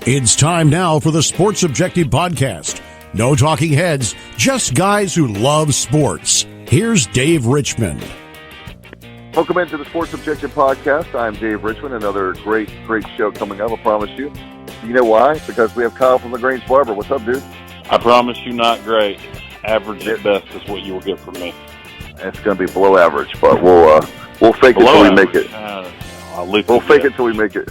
It's time now for the Sports Objective Podcast. No talking heads, just guys who love sports. Here's Dave Richmond. Welcome into the Sports Objective Podcast. I'm Dave Richmond. Another great show coming up, I promise you. You know why? Because we have Kyle from LaGrange Barber. What's up, dude? I promise you not great. Average at best is what you will get from me. It's going to be below average, but we'll fake it till we make it. We'll fake it till we make it.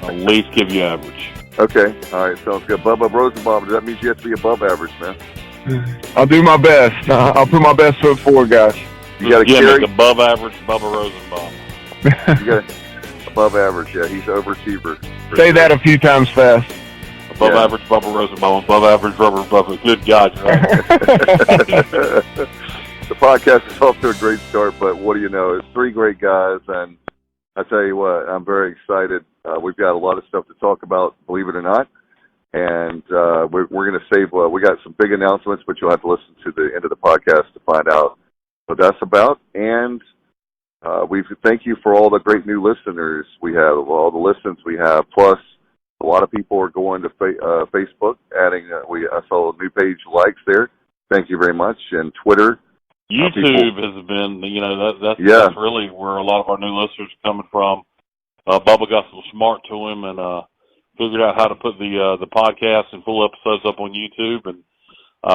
I'll at least give you average. Okay. All right. Sounds good. Bubba Rosenbaum, that means you have to be above average, man. I'll do my best. I'll put my best foot forward, guys. You got to carry above average Bubba Rosenbaum. You got above average. Yeah, he's an overachiever. Say that a few times fast. Above average Bubba Rosenbaum. Above average Rubber Bubba. Good God, right? The podcast is off to a great start, but what do you know? It's three great guys, and I tell you what, I'm very excited. We've got a lot of stuff to talk about, believe it or not, and we're going to save. We got some big announcements, but you'll have to listen to the end of the podcast to find out what that's about. And we thank you for all the great new listeners we have, all the listens we have. Plus, a lot of people are going to Facebook, adding. I saw new page likes there. Thank you very much, and Twitter. YouTube has been, that's really where a lot of our new listeners are coming from. Bubba got some smart to him and figured out how to put the podcast and full episodes up on YouTube. And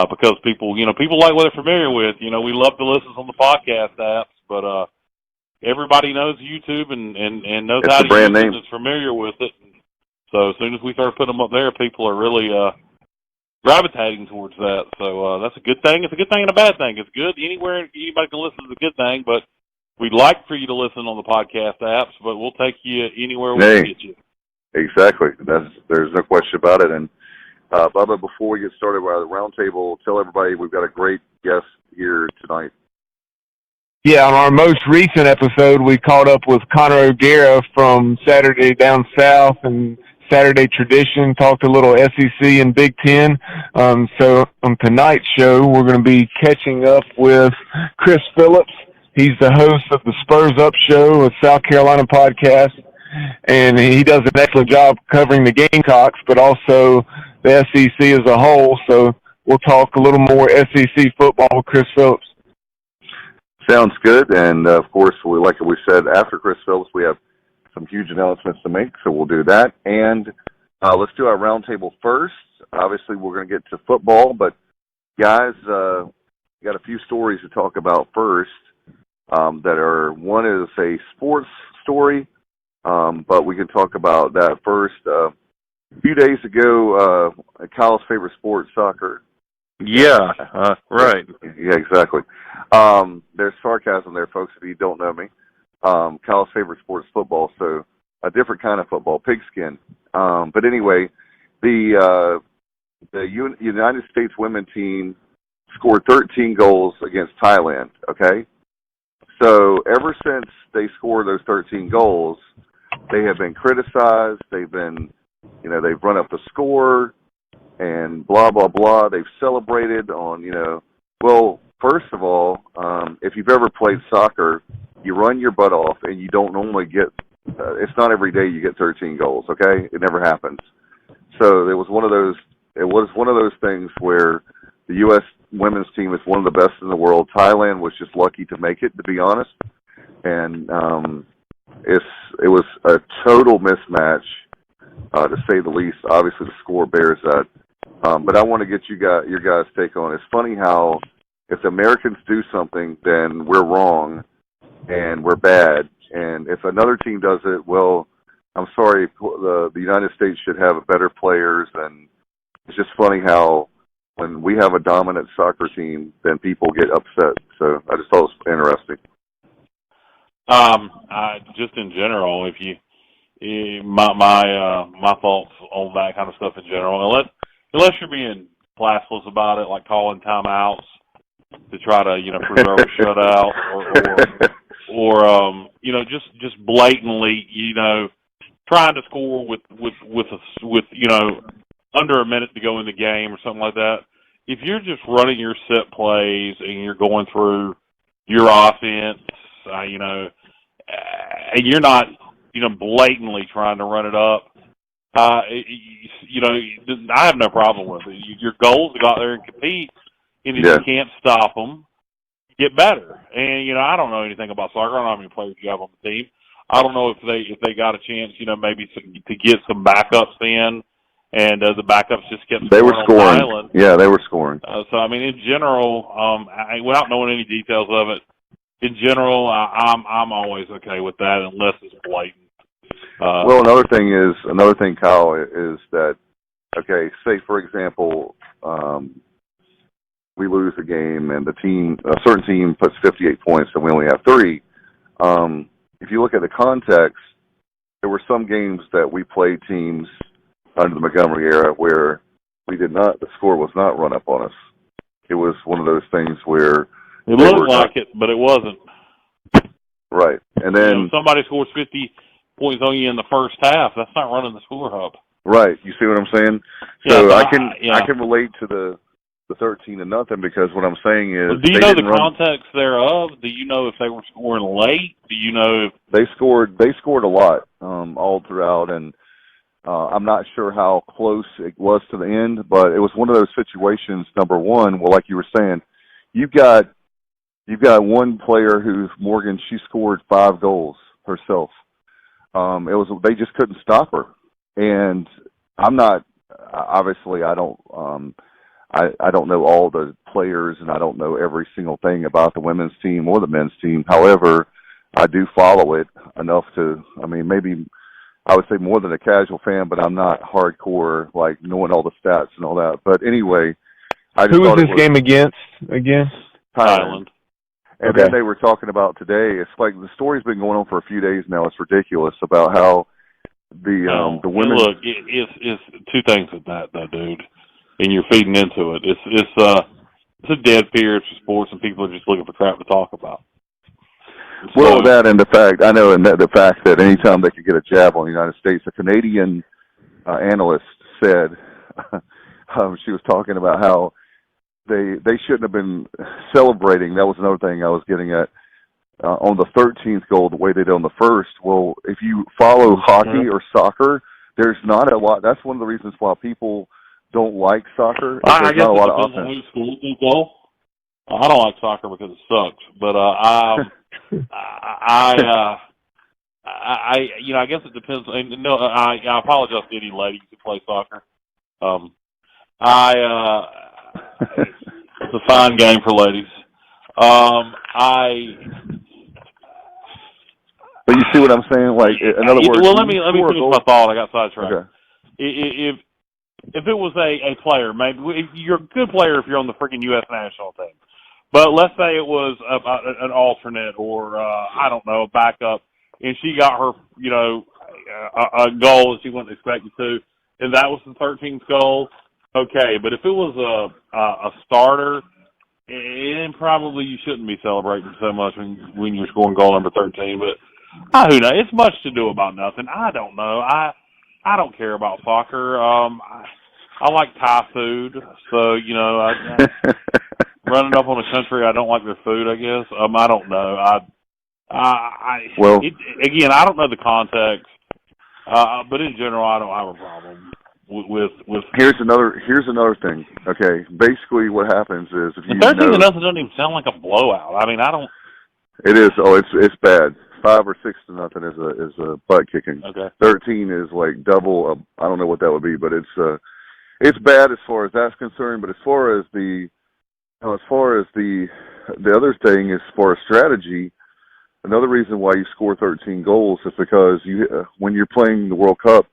because people like what they're familiar with. We love to listen on the podcast apps, but everybody knows YouTube and knows how to use it and is familiar with it. And so as soon as we start putting them up there, people are really gravitating towards that. So that's a good thing. It's a good thing and a bad thing. It's good. Anywhere anybody can listen is a good thing, but we'd like for you to listen on the podcast apps, but we'll take you anywhere we can get you. Exactly. There's no question about it. And Bubba, before we get started with the roundtable, tell everybody we've got a great guest here tonight. Yeah, on our most recent episode, we caught up with Connor O'Gara from Saturday Down South and Saturday Tradition, talked a little SEC and Big Ten. So on tonight's show, we're going to be catching up with Chris Phillips. He's the host of the Spurs Up Show, a South Carolina podcast, and he does an excellent job covering the Gamecocks, but also the SEC as a whole. So we'll talk a little more SEC football with Chris Phillips. Sounds good, and of course, like we said, after Chris Phillips, we have some huge announcements to make, so we'll do that. And let's do our roundtable first. Obviously, we're going to get to football, but guys, got a few stories to talk about first. One is a sports story, but we can talk about that first. A few days ago, Kyle's favorite sport, soccer. Yeah, right. Yeah, exactly. There's sarcasm there, folks, if you don't know me. Kyle's favorite sport is football, so a different kind of football, pigskin. But anyway, the United States women's team scored 13 goals against Thailand, okay? So ever since they scored those 13 goals, they have been criticized. They've been, they've run up the score and blah, blah, blah. They've celebrated on, well, first of all, if you've ever played soccer, you run your butt off and you don't normally get, it's not every day you get 13 goals, okay? It never happens. So it was one of those things where the U.S. women's team is one of the best in the world. Thailand was just lucky to make it, to be honest. And it was a total mismatch, to say the least. Obviously, the score bears that. But I want to get your guys' take on it. It's funny how if the Americans do something, then we're wrong and we're bad. And if another team does it, well, I'm sorry, the United States should have better players. And it's just funny how when we have a dominant soccer team, then people get upset. So I just thought it was interesting. Just in general, my thoughts on that kind of stuff in general, unless you're being classless about it, like calling timeouts to try to preserve a shutout, or just blatantly trying to score with under a minute to go in the game or something like that. If you're just running your set plays and you're going through your offense, and you're not, blatantly trying to run it up, you know, I have no problem with it. Your goal is to go out there and compete, and if you can't stop them, get better. And you know, I don't know anything about soccer. I don't know how many players you have on the team. I don't know if they got a chance, you know, maybe to get some backups in, and the backups just kept they were scoring. Island. Yeah, they were scoring. So I mean, in general, without knowing any details of it, in general, I'm always okay with that unless it's blatant. Well, another thing, Kyle, is that, okay, say for example, we lose a game and a certain team puts 58 points and we only have 3. If you look at the context, there were some games that we played teams under the Montgomery era where the score was not run up on us. It was one of those things where it looked like it, but it wasn't. Right, and then you know, somebody scores 50 points on you in the first half. That's not running the score up. Right, you see what I'm saying? So I can relate to the 13-0 because what I'm saying is, do you know the context thereof? Do you know if they were scoring late? Do you know if they scored? They scored a lot all throughout, and I'm not sure how close it was to the end, but it was one of those situations. Number one, well, like you were saying, you've got one player who's Morgan. She scored 5 goals herself. They just couldn't stop her, and I'm not. Obviously, I don't. I don't know all the players, and I don't know every single thing about the women's team or the men's team. However, I do follow it enough to. I mean, maybe I would say more than a casual fan, but I'm not hardcore, like knowing all the stats and all that. But anyway, I just who was this game against again? Thailand. And then they were talking about today. It's like the story's been going on for a few days now. It's ridiculous about how the women. Look, it's 2 things with that, though, dude. And you're feeding into it. It's a dead period for sports, and people are just looking for crap to talk about. Well, that and the fact that anytime they could get a jab on the United States, a Canadian analyst said she was talking about how they shouldn't have been celebrating. That was another thing I was getting at on the 13th goal, the way they did on the first. Well, if you follow hockey or soccer, there's not a lot. That's one of the reasons why people don't like soccer. I guess not a lot of offense. I don't like soccer because it sucks, but I guess it depends. No, I apologize to any ladies who play soccer. It's a fine game for ladies. But you see what I'm saying? Like, in other words, well, let me finish my thought. I got sidetracked. Okay. If it was a player, maybe if you're a good player if you're on the freaking U.S. national team. But let's say it was an alternate or I don't know, a backup, and she got her, you know, a goal that she wasn't expected to, and that was the 13th goal. Okay, but if it was a starter, then probably you shouldn't be celebrating so much when you're scoring goal number 13. But who knows? It's much to do about nothing. I don't know. I don't care about soccer. I like Thai food, so you know, running up on a country I don't like their food. I guess I don't know. Again, I don't know the context, but in general, I don't have a problem with. Here's another thing. Okay, basically, what happens is if you 13-0 doesn't even sound like a blowout. I mean, I don't. It is. Oh, it's bad. 5 or 6-0 is a butt kicking. Okay. 13 is like double. I don't know what that would be, but it's bad as far as that's concerned. But as far as the other thing, as far as strategy, another reason why you score 13 goals is because when you're playing the World Cup,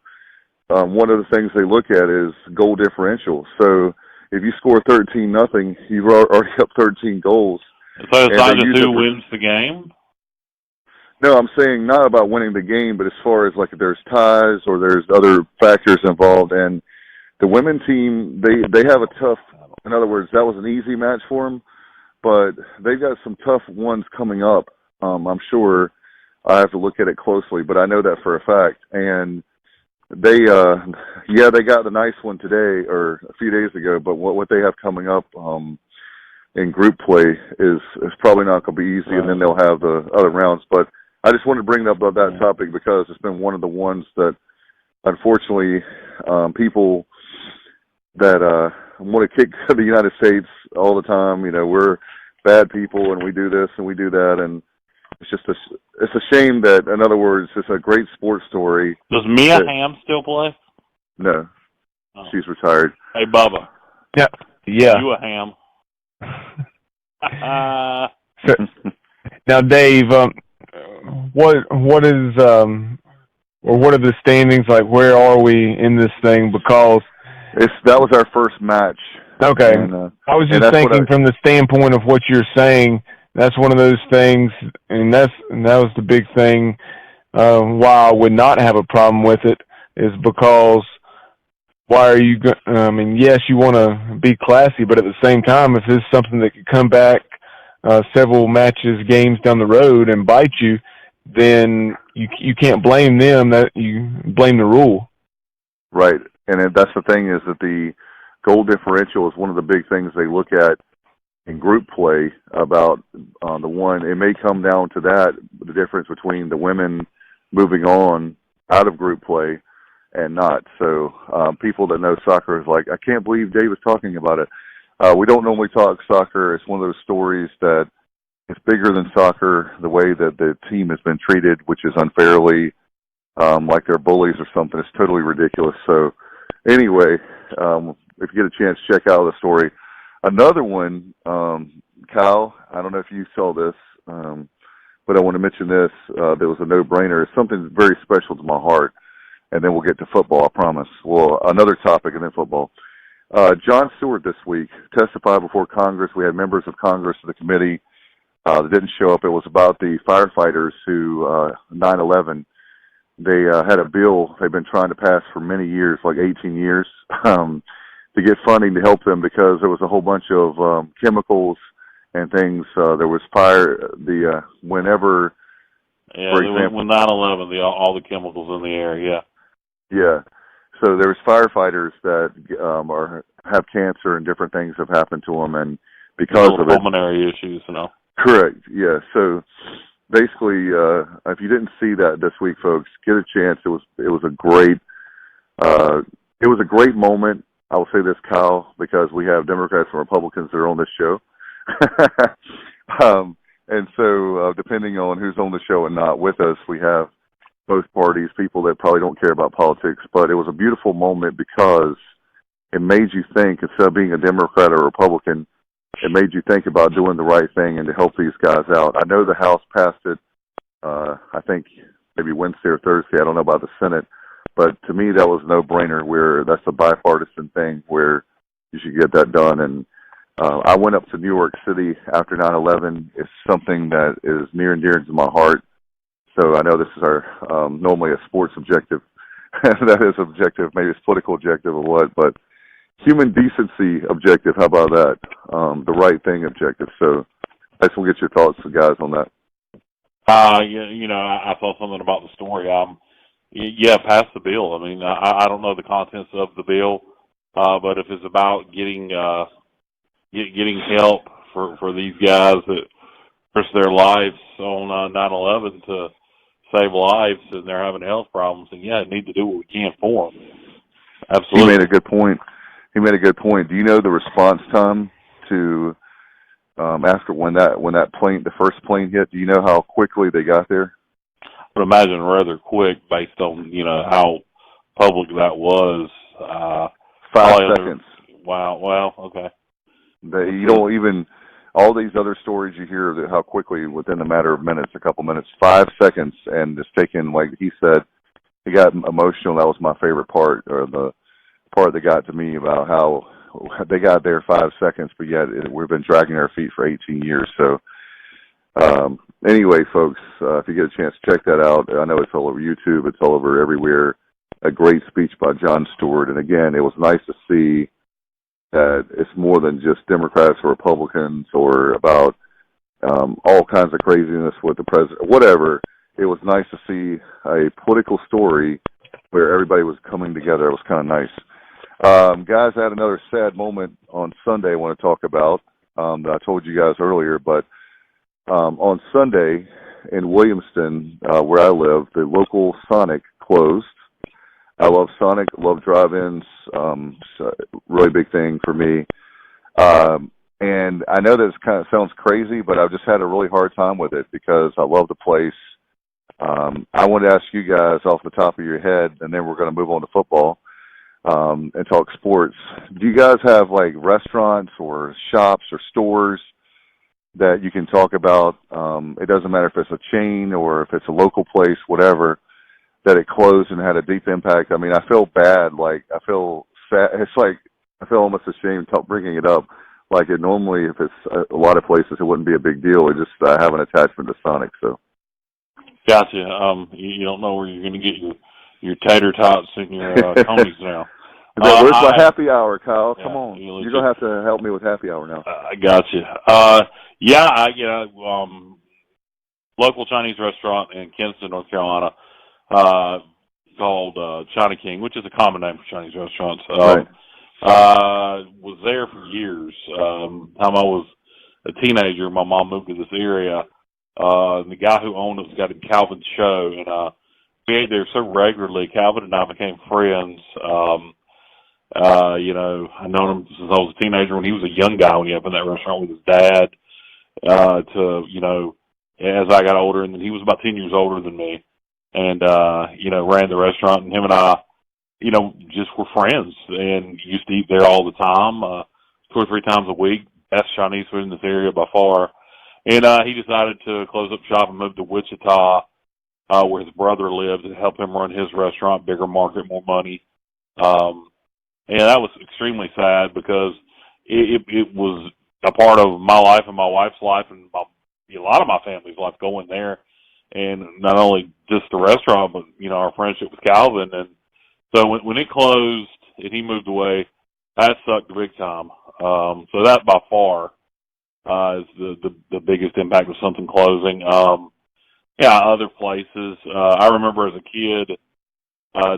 one of the things they look at is goal differential. So if you score 13-0, you've already up 13 goals. So it's not just who wins the game? No, I'm saying not about winning the game, but as far as like if there's ties or there's other factors involved. And the women team, they have a tough. In other words, that was an easy match for them, but they've got some tough ones coming up. I'm sure I have to look at it closely, but I know that for a fact. And they got the nice one today or a few days ago, but what they have coming up in group play is probably not going to be easy, and then they'll have the other rounds. But I just wanted to bring up that topic because it's been one of the ones that unfortunately, people that want to kick the United States all the time. We're bad people and we do this and we do that, and it's just it's a shame that, in other words, it's a great sports story. Does Mia Hamm still play? No, she's retired. Hey, Bubba. Yeah. You a ham? So, now, Dave, what is or what are the standings like? Where are we in this thing? Because that was our first match. Okay, and, I was just thinking from the standpoint of what you're saying. That's one of those things, and that was the big thing. Why I would not have a problem with it is because why are you? I mean, yes, you want to be classy, but at the same time, if it's something that could come back several games down the road and bite you, then you can't blame them. That you blame the rule. Right, and that's the thing is that the goal differential is one of the big things they look at in group play about the one. It may come down to that, the difference between the women moving on out of group play and not. So people that know soccer is like, I can't believe Dave was talking about it. We don't normally talk soccer. It's one of those stories that it's bigger than soccer, the way that the team has been treated, which is unfairly, like they're bullies or something. It's totally ridiculous. So anyway, if you get a chance, check out the story. Another one, Kyle, I don't know if you saw this, but I want to mention this. There was a no-brainer. It's something very special to my heart, and then we'll get to football, I promise. Well, another topic and then football. Jon Stewart this week testified before Congress. We had members of Congress of the committee that didn't show up. It was about the firefighters who, 9/11, they had a bill they've been trying to pass for many years, like 18 years, to get funding to help them because there was a whole bunch of chemicals and things. There was fire, whenever, for example. When 9/11, all the chemicals in the air, yeah. Yeah. So there's firefighters that have cancer and different things have happened to them, and because of pulmonary issues, Correct. Yeah. So basically, if you didn't see that this week, folks, get a chance. It was a great moment. I will say this, Kyle, because we have Democrats and Republicans that are on this show, and so depending on who's on the show and not with us, we have both parties, people that probably don't care about politics, but it was a beautiful moment because it made you think, instead of being a Democrat or a Republican, it made you think about doing the right thing and to help these guys out. I know the House passed it, I think maybe Wednesday or Thursday, I don't know about the Senate, but to me that was a no-brainer where that's a bipartisan thing where you should get that done. And I went up to New York City after 9/11. It's something that is near and dear to my heart. So I know this is our normally a sports objective. That is objective. Maybe it's political objective or what, but human decency objective. How about that? The right thing objective. So I just want to get your thoughts, guys, on that. I saw something about the story. Pass the bill. I mean, I don't know the contents of the bill, but if it's about getting help for these guys that risk their lives on 9/11 to save lives and they're having health problems, and need to do what we can for them. Absolutely. He made a good point. Do you know the response time to after when the first plane hit? Do you know how quickly they got there? I would imagine rather quick, based on how public that was. 5 seconds. Wow. Well, okay. You don't even. All these other stories you hear that how quickly, within a matter of minutes, a couple minutes, 5 seconds, and it's taken, like he said, he got emotional. That was my favorite part, or the part that got to me about how they got there 5 seconds, but yet we've been dragging our feet for 18 years. So anyway, folks, if you get a chance, check that out. I know it's all over YouTube. It's all over everywhere. A great speech by Jon Stewart. And again, it was nice to see that it's more than just Democrats or Republicans or about all kinds of craziness with the president, whatever. It was nice to see a political story where everybody was coming together. It was kind of nice. Guys, I had another sad moment on Sunday I want to talk about that I told you guys earlier, but on Sunday in Williamston, where I live, the local Sonic closed. I love Sonic, love drive-ins. It's a really big thing for me. And I know this kind of sounds crazy, but I've just had a really hard time with it because I love the place. I want to ask you guys off the top of your head, and then we're going to move on to football and talk sports. Do you guys have like restaurants or shops or stores that you can talk about? It doesn't matter if it's a chain or if it's a local place, whatever, that it closed and had a deep impact. I mean, I feel bad. Like, I feel sad. It's like I feel almost ashamed bringing it up. Like, it normally, if it's a lot of places, it wouldn't be a big deal. It just I have an attachment to Sonic, so. Gotcha. You don't know where you're going to get your tater tots and your Tony's now. Where's my happy hour, Kyle? Yeah, come on. You're going to have to help me with happy hour now. I got you. Local Chinese restaurant in Kinston, North Carolina, called China King, which is a common name for Chinese restaurants. Right. Was there for years. Time I was a teenager, my mom moved to this area. The guy who owned it got in Calvin's show, and we ate there so regularly. Calvin and I became friends. I've known him since I was a teenager. When he was a young guy, when he opened that restaurant with his dad, as I got older, and then he was about 10 years older than me, and ran the restaurant. And him and I, just were friends, and used to eat there all the time, 2 or 3 times a week. Best Chinese food in this area by far. And he decided to close up shop and move to Wichita, where his brother lived, to help him run his restaurant, bigger market, more money. And that was extremely sad because it was a part of my life and my wife's life and a lot of my family's life going there. And not only just the restaurant, but, our friendship with Calvin. And so when it closed and he moved away, that sucked big time. So that by far is the biggest impact of something closing. Other places. I remember as a kid,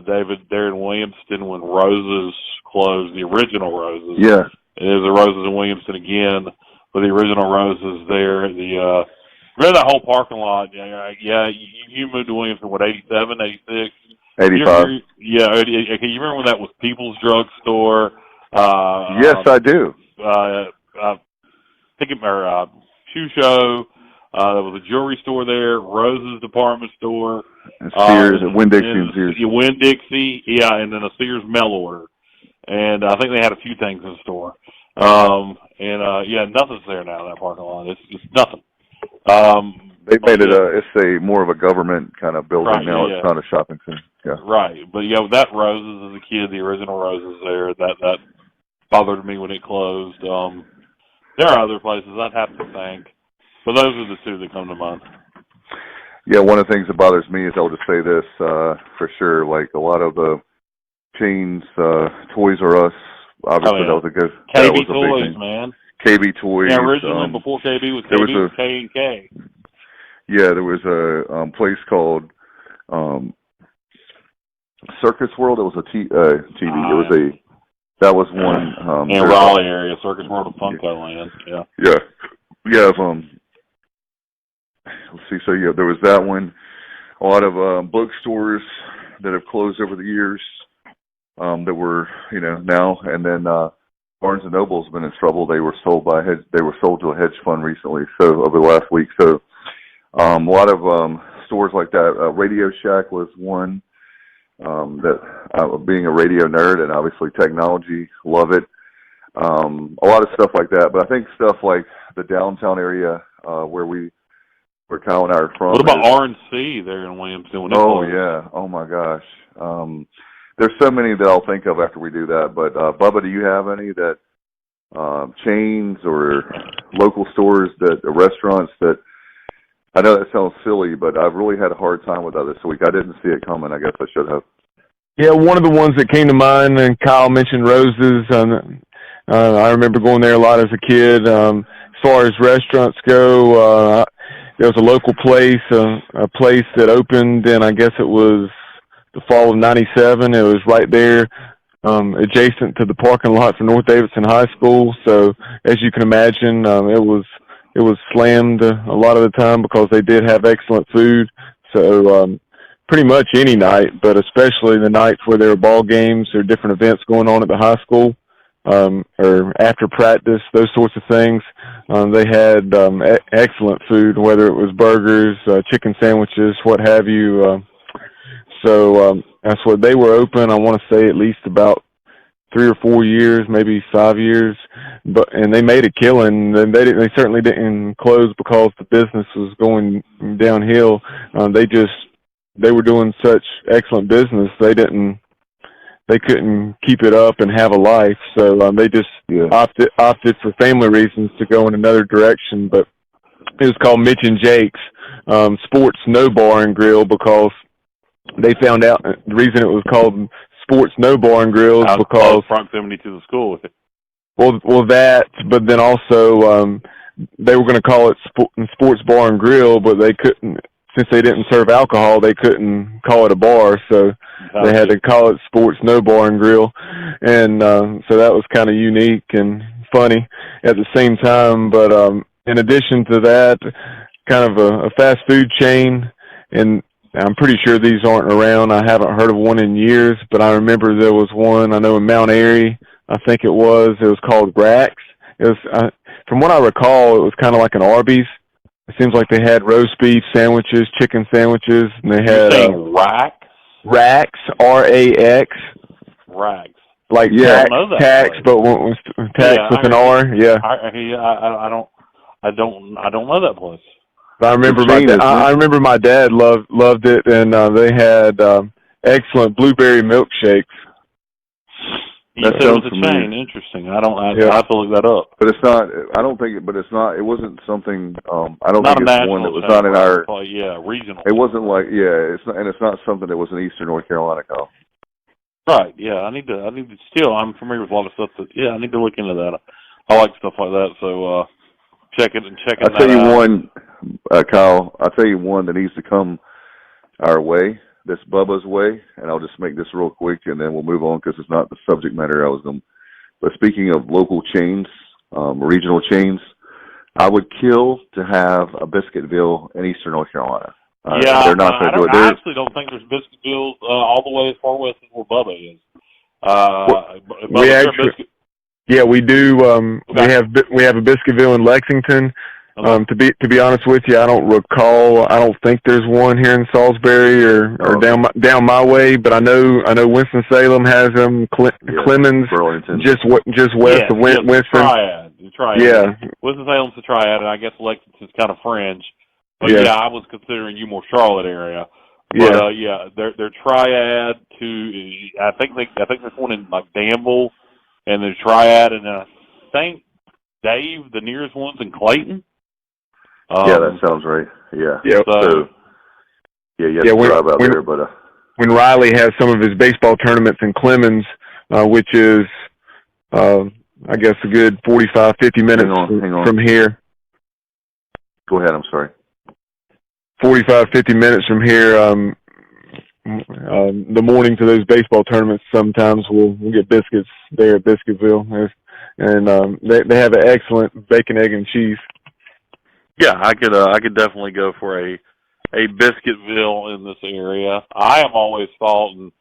David, there in Williamston when Roses closed, the original Roses. Yeah. There's a Roses in Williamston again, but the original Roses there. Remember that whole parking lot? Yeah. You moved to Williamston, 87, 86? 85. Okay, you remember when that was People's Drug Store? Yes, I do. Shoe show. There was a jewelry store there, Rose's department store. Sears, Winn-Dixie and Sears. Winn-Dixie, and then a Sears mail order. And I think they had a few things in the store. Nothing's there now in that parking lot. It's just nothing. They made it it's more of a government kind of building right, now. Yeah. It's not a shopping center. Yeah. Right. But that Roses as a kid, the original Roses there, that bothered me when it closed. There are other places I'd have to think, but those are the two that come to mind. Yeah, one of the things that bothers me is I'll just say this for sure. Like a lot of the chains, Toys R Us, obviously that was a good. KB Toys, man. KB Toys. Yeah, originally before KB was KB, was K&K. Yeah, there was a place called Circus World. It was a TV. That was one. In Raleigh area, Circus World of Funko Land. Yeah. Yeah. Yeah. Let's see. So there was that one. A lot of bookstores that have closed over the years that were now, and then Barnes and Noble's been in trouble. They were sold to a hedge fund recently. So over the last week. So a lot of stores like that. Radio Shack was one. That being a radio nerd and obviously technology, love it. A lot of stuff like that, but I think stuff like the downtown area where Kyle and I are from. What about RNC there in Williamston? Yeah. Oh my gosh. There's so many that I'll think of after we do that. But Bubba, do you have any that chains or local stores restaurants that? I know that sounds silly, but I've really had a hard time with that this week. I didn't see it coming. I guess I should have. Yeah, one of the ones that came to mind, and Kyle mentioned Roses. I remember going there a lot as a kid. As far as restaurants go, there was a local place, a place that opened, and I guess it was the fall of '97. It was right there, adjacent to the parking lot for North Davidson High School. So, as you can imagine, it was slammed a lot of the time because they did have excellent food. So, pretty much any night, but especially the nights where there are ball games or different events going on at the high school, or after practice, those sorts of things. They had excellent food, whether it was burgers, chicken sandwiches, what have you. So that's what they were open. I want to say at least about 3 or 4 years, maybe 5 years, and they made a killing. And they certainly didn't close because the business was going downhill. They were doing such excellent business. They couldn't keep it up and have a life, so they just opted for family reasons to go in another direction. But it was called Mitch and Jake's Sports No Bar and Grill because they found out the reason it was called Sports No Bar and Grill is because proximity to the school. Well, that, but then also they were going to call it Sports Bar and Grill, but they couldn't, since they didn't serve alcohol, they couldn't call it a bar, so they had to call it Sports No Bar and Grill, and so that was kind of unique and funny at the same time. But in addition to that, kind of a fast food chain, and I'm pretty sure these aren't around. I haven't heard of one in years, but I remember there was one, I know in Mount Airy, I think it was called Rax. It was, from what I recall, it was kind of like an Arby's. It seems like they had roast beef sandwiches, chicken sandwiches, and they had Rax? Rax, R-A-X. Rax. Like tax, but tax with an R. Yeah. I don't know that place. I remember my dad loved it, and they had excellent blueberry milkshakes. You said it was a chain. Interesting. I have to look that up. But it's not. I don't think it. But it's not. It wasn't something. I don't think it's one that was not in our. Regional. It wasn't like It's not, and it's not something that was in Eastern North Carolina, Kyle. Right. Yeah. I need to. Still, I'm familiar with a lot of stuff. I need to look into that. I like stuff like that. So check it and check it out. I'll tell you one, Kyle. I'll tell you one that needs to come our way. This Bubba's way, and I'll just make this real quick, and then we'll move on because it's not the subject matter I was going. But speaking of local chains, regional chains, I would kill to have a Biscuitville in Eastern North Carolina. They're not going to do it. I actually don't think there's Biscuitville all the way as far west as where Bubba is. We do. We have a Biscuitville in Lexington. Okay. To be honest with you, I don't recall. I don't think there's one here in Salisbury or down my way. But I know Winston-Salem has them. Clemens, Burlington, just west of Winston. Triad. Yeah. Winston-Salem's the Triad, and I guess Lexington's kind of fringe. But I was considering you more Charlotte area. But they're Triad to. I think there's one in like Danville, and there's Triad, and I think Dave, the nearest one's in Clayton. That sounds right. Yeah. Drive out there, but when Riley has some of his baseball tournaments in Clemens, which is, I guess, a good 45, 50 minutes from here. Go ahead. I'm sorry. 45, 50 minutes from here. The morning to those baseball tournaments, sometimes we'll get biscuits there at Biscuitville, and they have an excellent bacon, egg, and cheese. Yeah, I could definitely go for a Biscuitville in this area. I have always thought, and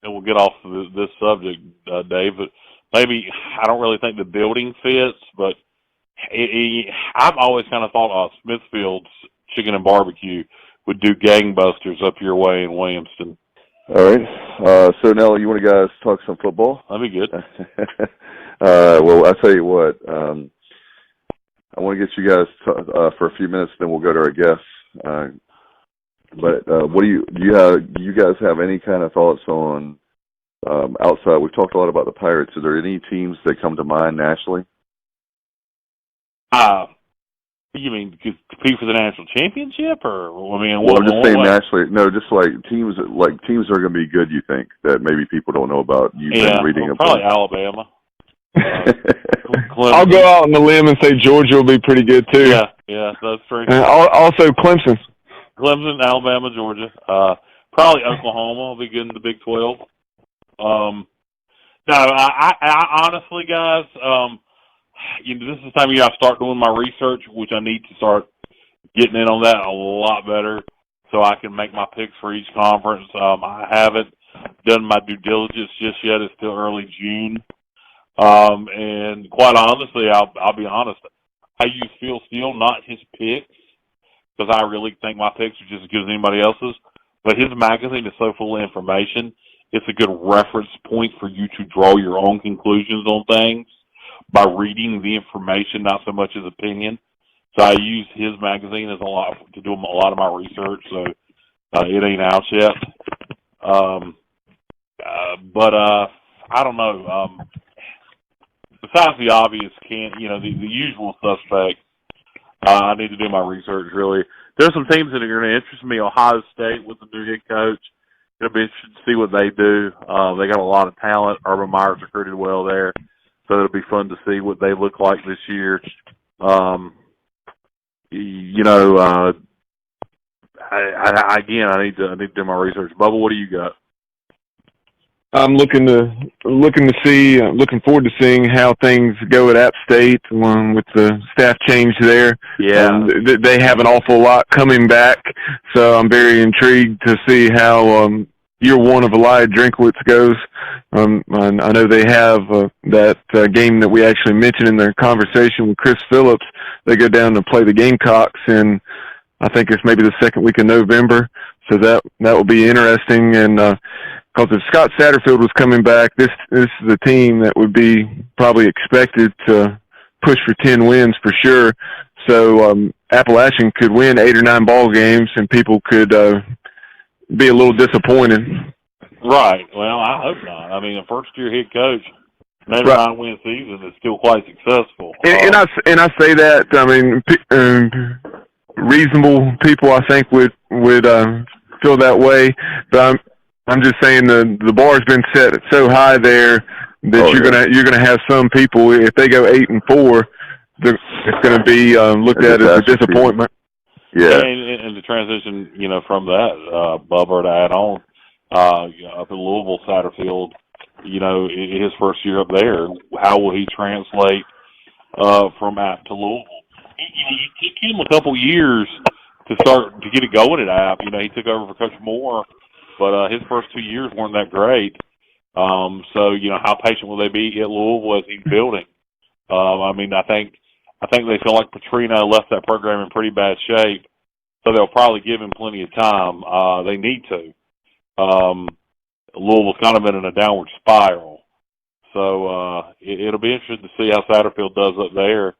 we'll get off of this subject, Dave, but maybe I don't really think the building fits, but I've always kind of thought Smithfield's Chicken and Barbecue would do gangbusters up your way in Williamston. All right. So now you want to guys talk some football? That'd be good. Well, I'll tell you what. I want to get you guys for a few minutes, then we'll go to our guests. But what do you guys have any kind of thoughts on outside? We've talked a lot about the Pirates. Are there any teams that come to mind nationally? You mean to compete for the national championship, or I'm just saying nationally. No, just like teams that are going to be good. You think that maybe people don't know about? You've been reading about probably Alabama. I'll go out on the limb and say Georgia will be pretty good too. Yeah, that's true. Also Clemson, Alabama, Georgia. Probably Oklahoma will be good in the Big 12. No, I honestly, guys, this is the time of year I start doing my research, which I need to start getting in on that a lot better. so I can make my picks for each conference. I haven't done my due diligence just yet. It's still early June. And quite honestly, I'll be honest, I use Phil Steele, not his picks, because I really think my picks are just as good as anybody else's. But his magazine is so full of information, it's a good reference point for you to draw your own conclusions on things by reading the information, not so much as opinion. So I use his magazine as to do a lot of my research. So it ain't out yet. But I don't know. Besides the obvious, the usual suspects, I need to do my research, really. There's some teams that are going to interest me. Ohio State with the new head coach. It'll be interesting to see what they do. They got a lot of talent. Urban Meyer's recruited well there. So it'll be fun to see what they look like this year. I need to do my research. Bubba, what do you got? I'm looking forward to seeing how things go at App State with the staff change there. Yeah. They have an awful lot coming back, so I'm very intrigued to see how year one of Eli Drinkwitz goes. I know they have that game that we actually mentioned in their conversation with Chris Phillips. They go down to play the Gamecocks in, I think it's maybe the second week of November. So that will be interesting. And because if Scott Satterfield was coming back, this is a team that would be probably expected to push for 10 wins for sure. So Appalachian could win 8 or 9 ball games, and people could be a little disappointed. Right. Well, I hope not. I mean, a first-year head coach, 8 or 9 win season is still quite successful. And I say that. I mean, reasonable people, I think, would feel that way. But I'm just saying the bar's been set so high there that you're gonna have some people, if they go 8-4, it's gonna be looked at as a disappointment. Yeah, and the transition, from that, Bubba, to add on, up in Louisville, Satterfield, his first year up there, how will he translate from App to Louisville? It took him a couple years to get it going at App. He took over for Coach Moore, but his first 2 years weren't that great. So how patient will they be at Louisville as he's building? I think they feel like Petrino left that program in pretty bad shape, so they'll probably give him plenty of time. They need to. Louisville's kind of been in a downward spiral, so it'll be interesting to see how Satterfield does up there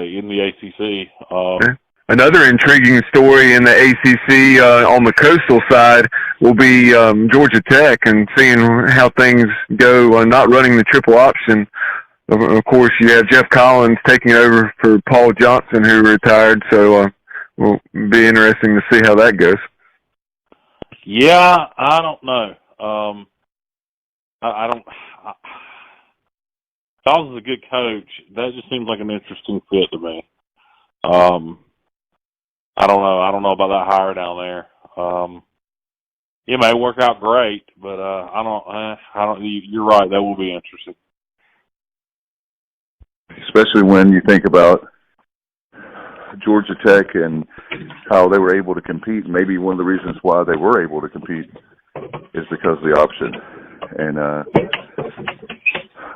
in the ACC. Another intriguing story in the ACC on the coastal side will be Georgia Tech and seeing how things go, not running the triple option. Of course, you have Jeff Collins taking over for Paul Johnson, who retired, so will be interesting to see how that goes. Yeah, I don't know. I don't. Collins is a good coach. That just seems like an interesting fit to me. I don't know. I don't know about that hire down there. It may work out great, but I don't. You're right. That will be interesting. Especially when you think about Georgia Tech and how they were able to compete. Maybe one of the reasons why they were able to compete is because of the option. And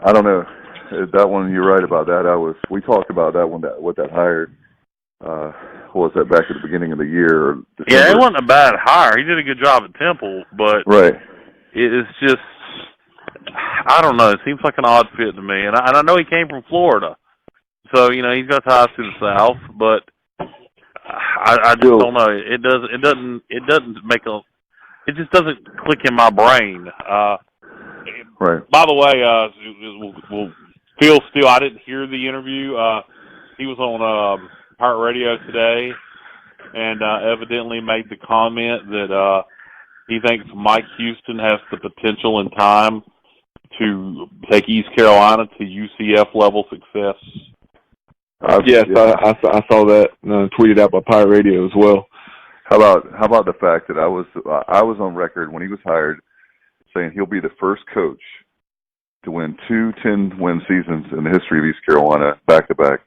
I don't know. That one, you're right about that. We talked about that one, what that hire was that back at the beginning of the year. Or yeah, it wasn't a bad hire. He did a good job at Temple, but right. It's just, I don't know. It seems like an odd fit to me. And I know he came from Florida, so he's got ties to the South. But I just don't know. It doesn't make a. It just doesn't click in my brain. Right. By the way, Phil Steele, I didn't hear the interview. He was on Pirate Radio today, and evidently made the comment that he thinks Mike Houston has the potential and time to take East Carolina to UCF level success. Yes, I saw that tweeted out by Pirate Radio as well. How about the fact that I was on record when he was hired saying he'll be the first coach to win 2 10-win seasons in the history of East Carolina back to back.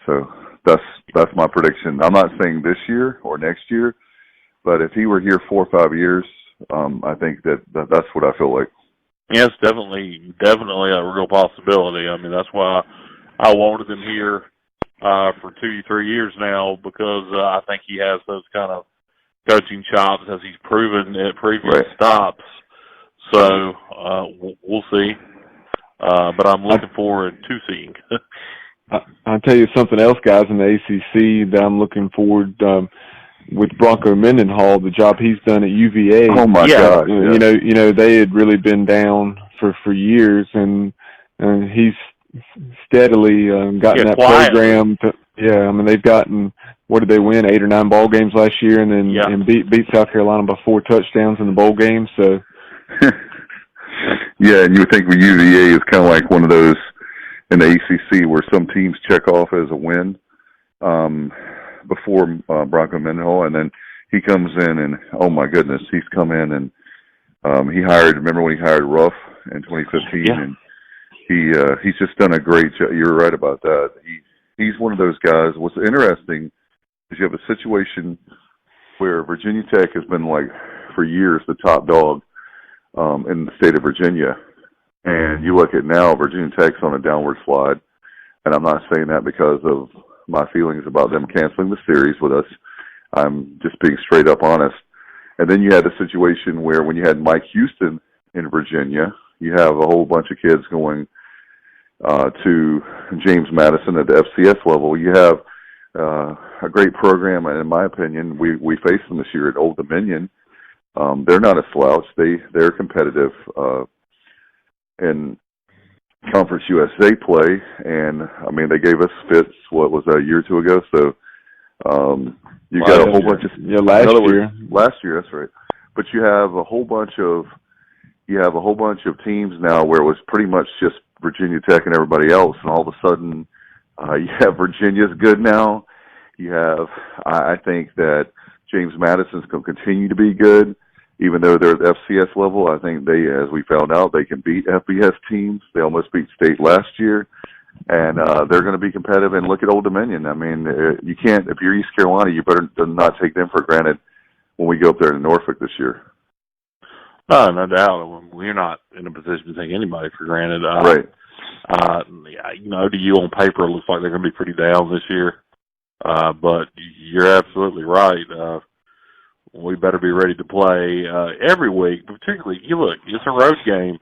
So that's my prediction. I'm not saying this year or next year, but if he were here 4 or 5 years, I think that's what I feel like. Yes, definitely a real possibility. I mean, that's why I wanted him here for 2 to 3 years now, because I think he has those kind of coaching chops, as he's proven at previous stops. So we'll see. But I'm looking forward to seeing. I'll tell you something else, guys, in the ACC that I'm looking forward with Bronco Mendenhall, the job he's done at UVA. Oh my God! Yeah. You know, they had really been down for years, and he's steadily gotten that program to. Yeah, I mean, they've gotten, what did they win, 8 or 9 ball games last year, and then and beat South Carolina by 4 touchdowns in the bowl game. So. Yeah, and you would think with UVA is kind of like one of those in the ACC where some teams check off as a win before Bronco Mendenhall, and then he comes in and, oh my goodness, he's come in and remember when he hired Ruff in 2015, and he's just done a great job. You're right about that. He's one of those guys. What's interesting is you have a situation where Virginia Tech has been, like, for years the top dog in the state of Virginia. And you look at now, Virginia Tech's on a downward slide. And I'm not saying that because of my feelings about them canceling the series with us. I'm just being straight up honest. And then you had a situation where when you had Mike Houston in Virginia, you have a whole bunch of kids going to James Madison at the FCS level. You have a great program, and in my opinion, we faced them this year at Old Dominion. They're not a slouch. They're competitive in Conference USA play, and I mean they gave us fits. What was that, a year or two ago? So you got a whole bunch of last year. That's right. But you have a whole bunch of teams now where it was pretty much just Virginia Tech and everybody else, and all of a sudden you have Virginia's good now. You have I think that James Madison's going to continue to be good. Even though they're at the FCS level, I think they, as we found out, they can beat FBS teams. They almost beat State last year, and they're going to be competitive. And look at Old Dominion. I mean, you can't, if you're East Carolina, you better not take them for granted when we go up there to Norfolk this year. Oh, no doubt. We're not in a position to take anybody for granted. Right. You know, ODU on paper looks like they're going to be pretty down this year. But you're absolutely right. We better be ready to play every week, particularly, look, it's a road game.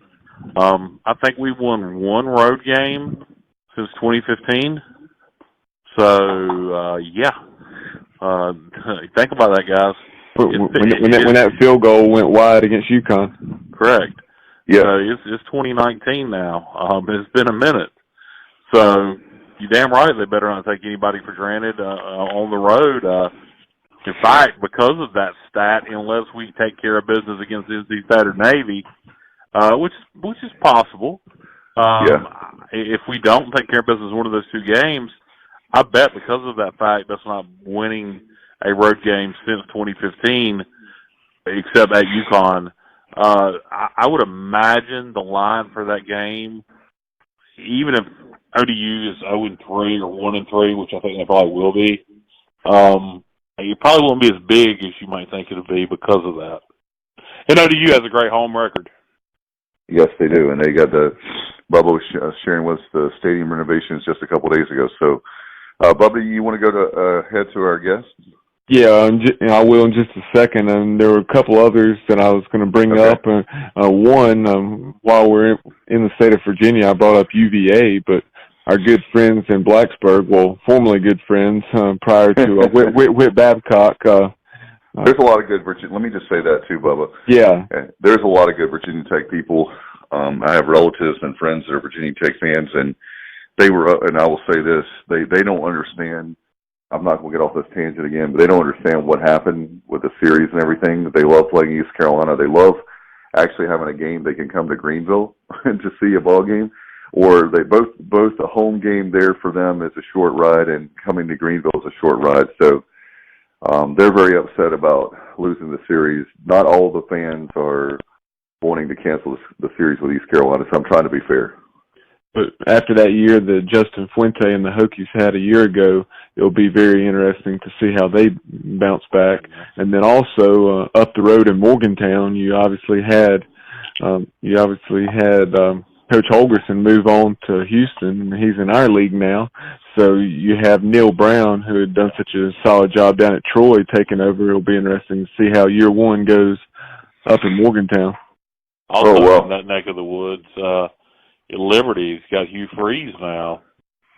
I think we've won 1 road game since 2015. So, think about that, guys. When that field goal went wide against UConn. Correct. Yeah. It's 2019 now. It's been a minute. So, you're damn right they better not take anybody for granted on the road. In fact, because of that stat, unless we take care of business against NC State or Navy, which is possible, if we don't take care of business in one of those 2 games, I bet because of that fact, that's not winning a road game since 2015, except at UConn. I would imagine the line for that game, even if ODU is 0-3 or 1-3, which I think they probably will be, it probably won't be as big as you might think it'll be because of that. And ODU has a great home record. Yes, they do, and they got Bubba was sharing with us the stadium renovations just a couple of days ago. So, Bubba, you want to go to head to our guests? Yeah, I will in just a second. And there were a couple others that I was going to bring up. One, while we're in the state of Virginia, I brought up UVA, but our good friends in Blacksburg, well, formerly good friends prior to Whit Babcock. There's a lot of good Virginia. Let me just say that too, Bubba. Yeah. There's a lot of good Virginia Tech people. I have relatives and friends that are Virginia Tech fans, and they were, and I will say this, they don't understand. I'm not going to get off this tangent again, but they don't understand what happened with the series and everything. They love playing East Carolina. They love actually having a game they can come to Greenville and to see a ball game. Or they both a home game there for them is a short ride, and coming to Greenville is a short ride. So they're very upset about losing the series. Not all the fans are wanting to cancel the series with East Carolina, so I'm trying to be fair. But after that year that Justin Fuente and the Hokies had a year ago, it'll be very interesting to see how they bounce back. And then also up the road in Morgantown, you obviously had Coach Holgerson move on to Houston, and he's in our league now. So you have Neil Brown, who had done such a solid job down at Troy, taking over. It'll be interesting to see how year one goes up in Morgantown. Also in that neck of the woods, Liberty's got Hugh Freeze now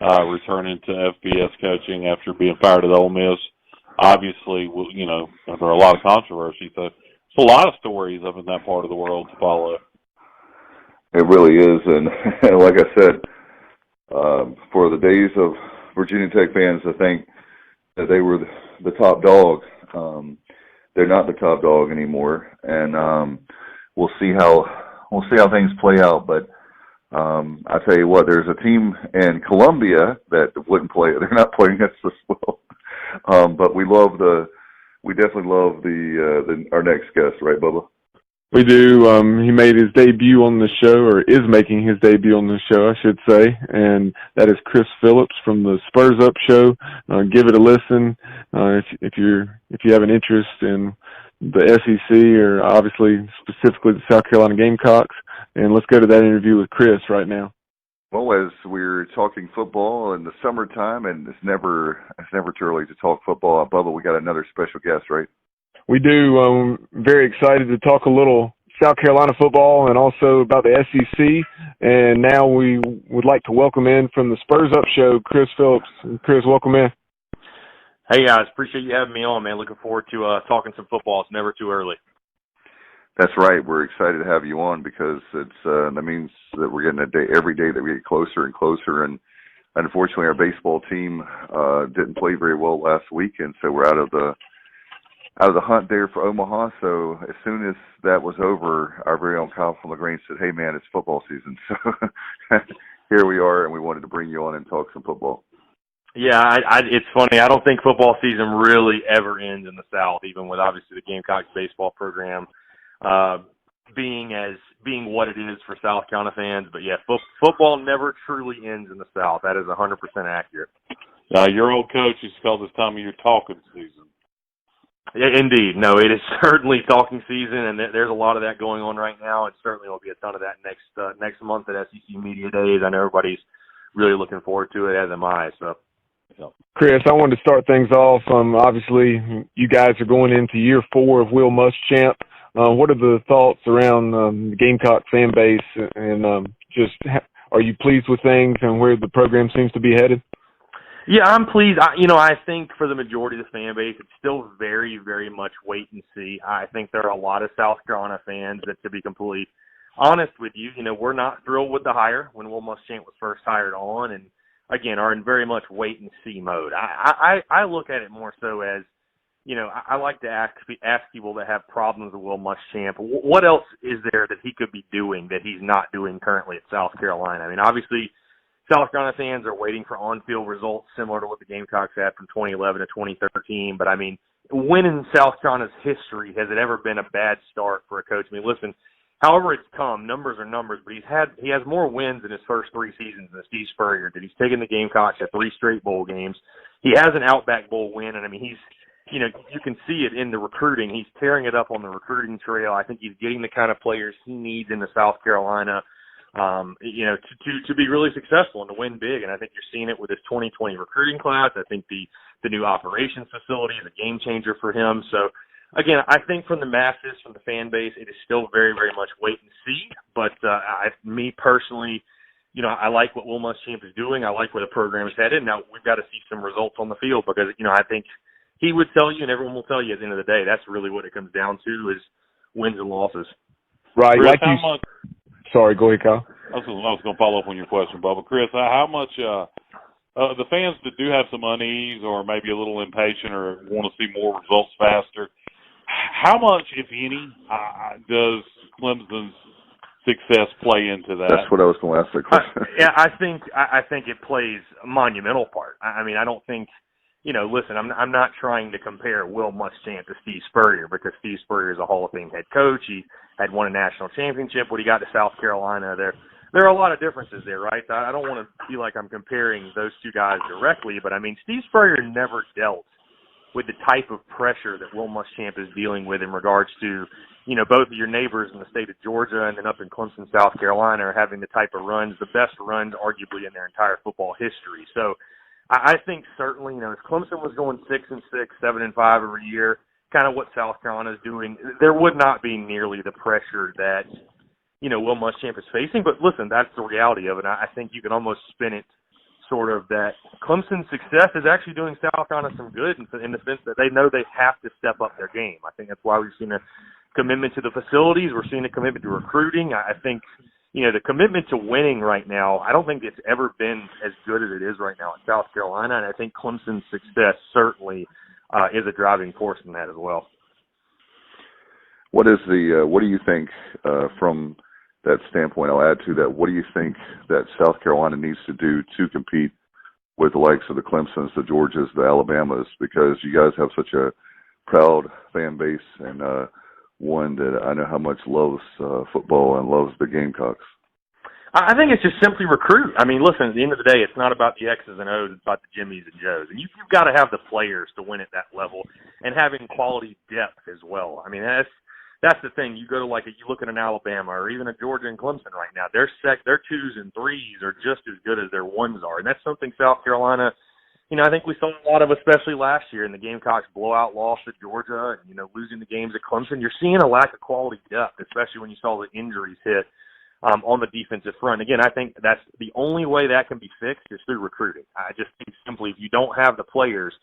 returning to FBS coaching after being fired at Ole Miss. Obviously, there are a lot of controversy. So it's a lot of stories up in that part of the world to follow. It really is, and like I said, for the days of Virginia Tech fans to think that they were the top dog, they're not the top dog anymore, and we'll see how things play out. But I tell you what, there's a team in Columbia that wouldn't play. They're not playing us as well, but we definitely love our next guest, right, Bubba? We do. He made his debut on the show, or is making his debut on the show, I should say, and that is Chris Phillips from the Spurs Up Show. Give it a listen if you have an interest in the SEC or obviously specifically the South Carolina Gamecocks. And let's go to that interview with Chris right now. Well, as we're talking football in the summertime, and it's never too early to talk football, Bubba, we got another special guest, right? We do. I'm very excited to talk a little South Carolina football and also about the SEC. And now we would like to welcome in from the Spurs Up Show, Chris Phillips. Chris, welcome in. Hey, guys. Appreciate you having me on, man. Looking forward to talking some football. It's never too early. That's right. We're excited to have you on because that means that we're getting every day that we get closer and closer. And unfortunately, our baseball team didn't play very well last week, and so we're out of the hunt there for Omaha. So as soon as that was over, our very own Kyle from LaGrange said, "Hey, man, it's football season." So here we are, and we wanted to bring you on and talk some football. Yeah, it's funny. I don't think football season really ever ends in the South, even with obviously the Gamecocks baseball program being what it is for South Carolina fans. But yeah, football never truly ends in the South. That is 100% accurate. Your old coach used to call this time of year talking season. Yeah, indeed. No, it is certainly talking season, and there's a lot of that going on right now, and certainly will be a ton of that next month at SEC Media Days. I know everybody's really looking forward to it, as am I. So, Chris, I wanted to start things off. Obviously, you guys are going into year 4 of Will Muschamp. What are the thoughts around the Gamecock fan base, and are you pleased with things and where the program seems to be headed? Yeah, I'm pleased. I think for the majority of the fan base, it's still very, very much wait and see. I think there are a lot of South Carolina fans that, to be completely honest with you, we're not thrilled with the hire when Will Muschamp was first hired on, and again, are in very much wait and see mode. I look at it more so as, I like to ask people that have problems with Will Muschamp, what else is there that he could be doing that he's not doing currently at South Carolina? I mean, obviously, South Carolina fans are waiting for on-field results similar to what the Gamecocks had from 2011 to 2013. But, I mean, when in South Carolina's history has it ever been a bad start for a coach? I mean, listen, however it's come, numbers are numbers, but he has more wins in his first 3 seasons than Steve Spurrier did. He's taken the Gamecocks to 3 straight bowl games. He has an Outback Bowl win, and, I mean, he's you can see it in the recruiting. He's tearing it up on the recruiting trail. I think he's getting the kind of players he needs into South Carolina, to be really successful and to win big. And I think you're seeing it with his 2020 recruiting class. I think the new operations facility is a game changer for him. So, again, I think from the masses, from the fan base, it is still very, very much wait and see. But me personally, I like what Will Muschamp is doing. I like where the program is headed. Now, we've got to see some results on the field because, I think he would tell you and everyone will tell you at the end of the day, that's really what it comes down to is wins and losses. Right. Chris, Sorry, go ahead, Kyle. I was going to follow up on your question, Bubba. Chris, how much the fans that do have some unease or maybe a little impatient or want to see more results faster, how much, if any, does Clemson's success play into that? That's what I was going to ask the question. I think it plays a monumental part. I mean, I don't think, listen, I'm not trying to compare Will Muschamp to Steve Spurrier because Steve Spurrier is a Hall of Fame head coach. He had won a national championship when he got to South Carolina. there are a lot of differences there, right? I don't want to feel like I'm comparing those two guys directly, but I mean, Steve Spurrier never dealt with the type of pressure that Will Muschamp is dealing with in regards to, you know, both of your neighbors in the state of Georgia and then up in Clemson, South Carolina, are having the type of runs, the best runs arguably in their entire football history. So I think certainly, you know, if Clemson was going 6-6, 7-5 every year, kind of what South Carolina is doing, there would not be nearly the pressure that, you know, Will Muschamp is facing. But listen, that's the reality of it. I think you can almost spin it sort of that Clemson's success is actually doing South Carolina some good in the sense that they know they have to step up their game. I think that's why we've seen a commitment to the facilities. We're seeing a commitment to recruiting. I think, you know, the commitment to winning right now, I don't think it's ever been as good as it is right now in South Carolina. And I think Clemson's success certainly is a driving force in that as well. What do you think from that standpoint? I'll add to that. What do you think that South Carolina needs to do to compete with the likes of the Clemsons, the Georgias, the Alabamas? Because you guys have such a proud fan base and one that I know how much loves football and loves the Gamecocks. I think it's just simply recruit. I mean, listen, at the end of the day, it's not about the X's and O's, it's about the Jimmies and Joes. And you've got to have the players to win at that level and having quality depth as well. I mean, that's the thing. You go to, like, you look at an Alabama or even a Georgia and Clemson right now, their 2s and 3s are just as good as their 1s are. And that's something South Carolina, you know, I think we saw a lot of, especially last year in the Gamecocks blowout loss to Georgia and, you know, losing the games at Clemson. You're seeing a lack of quality depth, especially when you saw the injuries hit on the defensive front. Again, I think that's the only way that can be fixed is through recruiting. I just think simply if you don't have the players,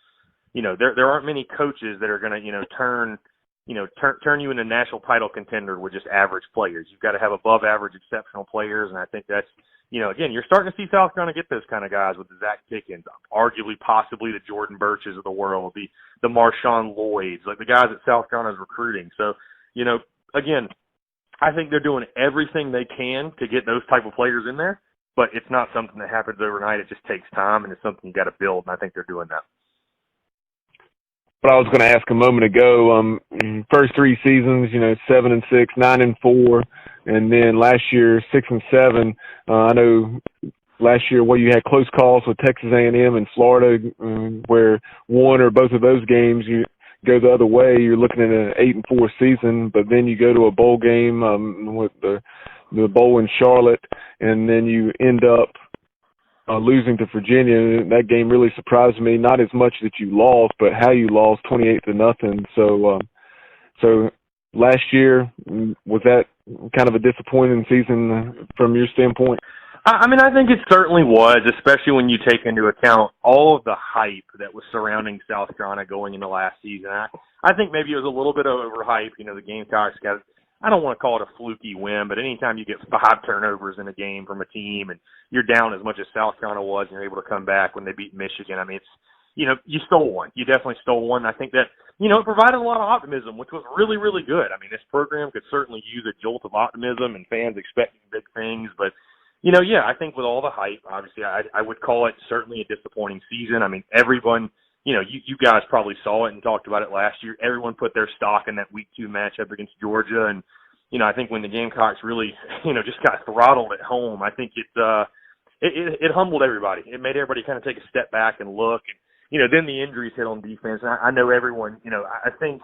you know, there aren't many coaches that are going to, you know, turn you into a national title contender with just average players. You've got to have above average exceptional players, and I think that's, you know, again, you're starting to see South Carolina get those kind of guys with the Zach Pickens, arguably possibly the Jordan Birches of the world, the Marshawn Lloyds, like the guys that South Carolina is recruiting. So, you know, again, I think they're doing everything they can to get those type of players in there, but it's not something that happens overnight. It just takes time, and it's something you got to build, and I think they're doing that. But I was going to ask a moment ago, first 3 seasons, you know, 7-6, 9-4, and then last year 6-7. I know last year you had close calls with Texas A&M and Florida, where one or both of those games you go the other way. You're looking at an 8-4 season, but then you go to a bowl game with the bowl in Charlotte, and then you end up losing to Virginia. That game really surprised me. Not as much that you lost, but how you lost 28-0. So last year, was that kind of a disappointing season from your standpoint? I mean, I think it certainly was, especially when you take into account all of the hype that was surrounding South Carolina going into last season. I think maybe it was a little bit of overhype. You know, the Gamecocks got, I don't want to call it a fluky win, but anytime you get 5 turnovers in a game from a team and you're down as much as South Carolina was and you're able to come back when they beat Michigan, I mean, it's, you know, you stole one. You definitely stole one. I think that, you know, it provided a lot of optimism, which was really, really good. I mean, this program could certainly use a jolt of optimism and fans expecting big things, but you know, yeah, I think with all the hype, obviously, I would call it certainly a disappointing season. I mean, everyone, you know, you guys probably saw it and talked about it last year. Everyone put their stock in that Week 2 matchup against Georgia. And, you know, I think when the Gamecocks really, you know, just got throttled at home, I think it humbled everybody. It made everybody kind of take a step back and look. And, you know, then the injuries hit on defense. And I know everyone, you know, I think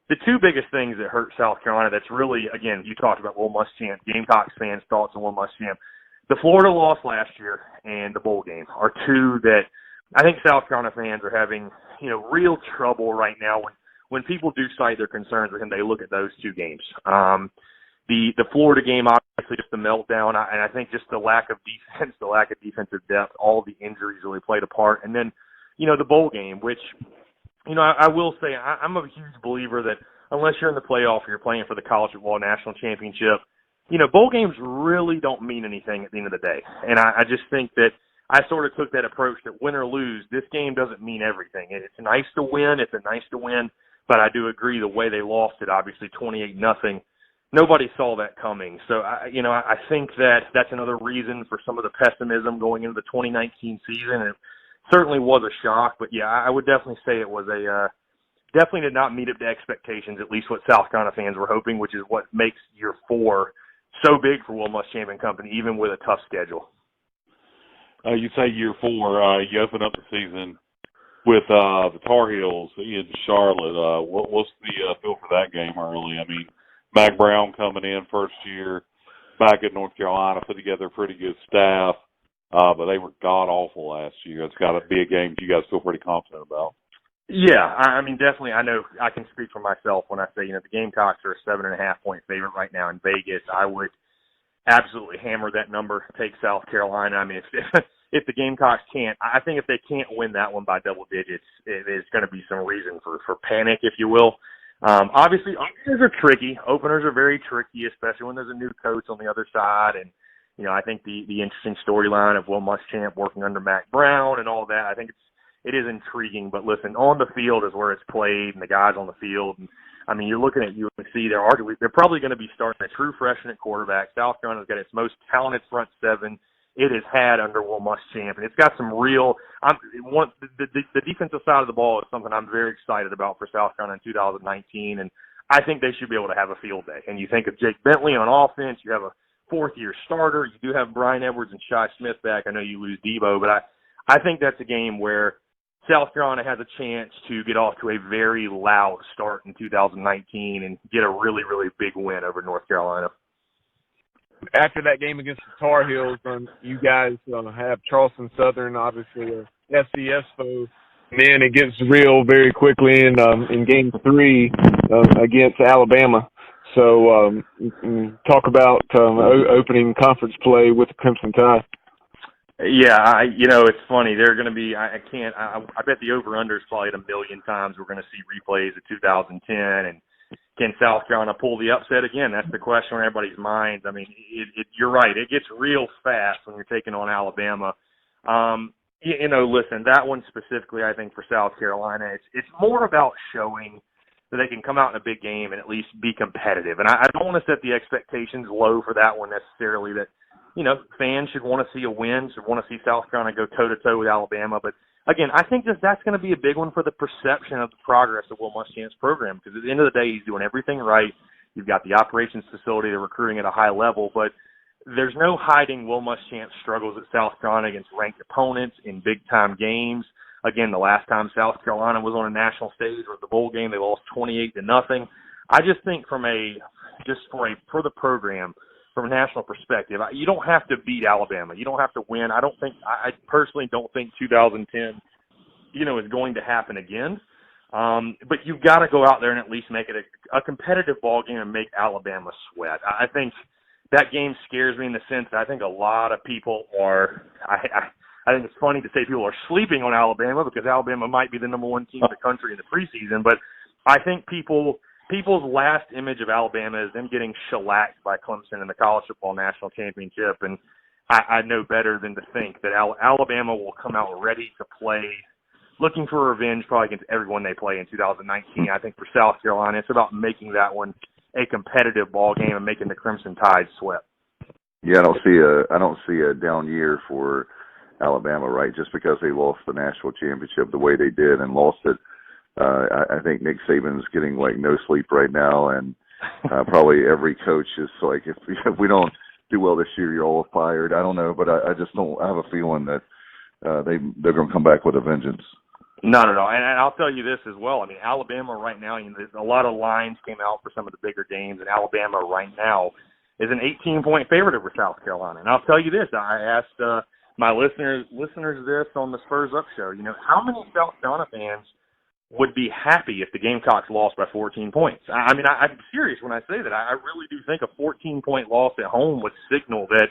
the 2 biggest things that hurt South Carolina that's really, again, you talked about Will Muschamp, Gamecocks fans' thoughts on Will Muschamp. The Florida loss last year and the bowl game are 2 that I think South Carolina fans are having, you know, real trouble right now when people do cite their concerns with him. They look at those 2 games. The Florida game, obviously, just the meltdown, and I think just the lack of defense, the lack of defensive depth, all the injuries really played a part. And then, you know, the bowl game, which, you know, I will say I'm a huge believer that unless you're in the playoff or you're playing for the college football national championship, you know, bowl games really don't mean anything at the end of the day. And I just think that I sort of took that approach that win or lose, this game doesn't mean everything. It's nice to win. But I do agree the way they lost it, obviously 28-0. Nobody saw that coming. So, I think that's another reason for some of the pessimism going into the 2019 season. It certainly was a shock. But, yeah, I would definitely say it was definitely did not meet up to expectations, at least what South Carolina fans were hoping, which is what makes year 4 so big for Will Muschamp and company, even with a tough schedule. You say year 4. You open up the season with the Tar Heels in Charlotte. What's the feel for that game early? I mean, Mac Brown coming in first year back at North Carolina, put together a pretty good staff, but they were god-awful last year. It's got to be a game you guys feel pretty confident about. Yeah, I mean, definitely. I know I can speak for myself when I say, the Gamecocks are a 7.5-point favorite right now in Vegas. I would absolutely hammer that number, take South Carolina. I mean, if the Gamecocks can't, I think if they can't win that one by double digits, there's going to be some reason for panic, if you will. Obviously, openers are tricky. Openers are very tricky, especially when there's a new coach on the other side. And, I think the interesting storyline of Will Muschamp working under Mac Brown and all that, I think it is intriguing. But listen, on the field is where it's played and the guys on the field. And, I mean, you're looking at UNC, they're probably going to be starting a true freshman at quarterback. South Carolina's got its most talented front seven it has had under Will Muschamp, and it's got some real. The defensive side of the ball is something I'm very excited about for South Carolina in 2019, and I think they should be able to have a field day. And you think of Jake Bentley on offense, you have a fourth-year starter, you do have Brian Edwards and Shi Smith back. I know you lose Debo, but I think that's a game where South Carolina has a chance to get off to a very loud start in 2019 and get a really, really big win over North Carolina. After that game against the Tar Heels, you guys have Charleston Southern, obviously a FCS foe. And then it gets real very quickly in Game 3 against Alabama. So talk about opening conference play with the Crimson Tide. Yeah, it's funny. They're going to be. I bet the over/under is probably at 1 million times. We're going to see replays of 2010, and can South Carolina pull the upset again? That's the question on everybody's minds. I mean, you're right. It gets real fast when you're taking on Alabama. Listen, that one specifically, I think for South Carolina, it's more about showing that they can come out in a big game and at least be competitive. And I don't want to set the expectations low for that one necessarily. That fans should want to see a win, should want to see South Carolina go toe-to-toe with Alabama. But, again, I think that's going to be a big one for the perception of the progress of Will Muschamp's program, because at the end of the day, he's doing everything right. You've got the operations facility, they're recruiting at a high level, but there's no hiding Will Muschamp's struggles at South Carolina against ranked opponents in big-time games. Again, the last time South Carolina was on a national stage or the bowl game, they lost 28-0. I just think for the program, from a national perspective, you don't have to beat Alabama. You don't have to win. I personally don't think 2010, is going to happen again. But you've got to go out there and at least make it a competitive ball game and make Alabama sweat. I think that game scares me in the sense that I think a lot of people are. I think it's funny to say people are sleeping on Alabama because Alabama might be the number one team in the country in the preseason, but I think people's last image of Alabama is them getting shellacked by Clemson in the college football national championship, and I know better than to think that Alabama will come out ready to play, looking for revenge probably against everyone they play in 2019. I think for South Carolina, it's about making that one a competitive ball game and making the Crimson Tide sweat. Yeah, I don't see a down year for Alabama, right? Just because they lost the national championship the way they did and lost it. I think Nick Saban's getting no sleep right now, and probably every coach is like, if we don't do well this year, you're all fired. I don't know, but I just don't. I have a feeling that they're going to come back with a vengeance. No, and I'll tell you this as well. I mean, Alabama right now, a lot of lines came out for some of the bigger games, and Alabama right now is an 18-point favorite over South Carolina. And I'll tell you this: I asked my listeners this on the Spurs Up Show. How many South Carolina fans would be happy if the Gamecocks lost by 14 points? I mean, I'm serious when I say that. I really do think a 14-point loss at home would signal that,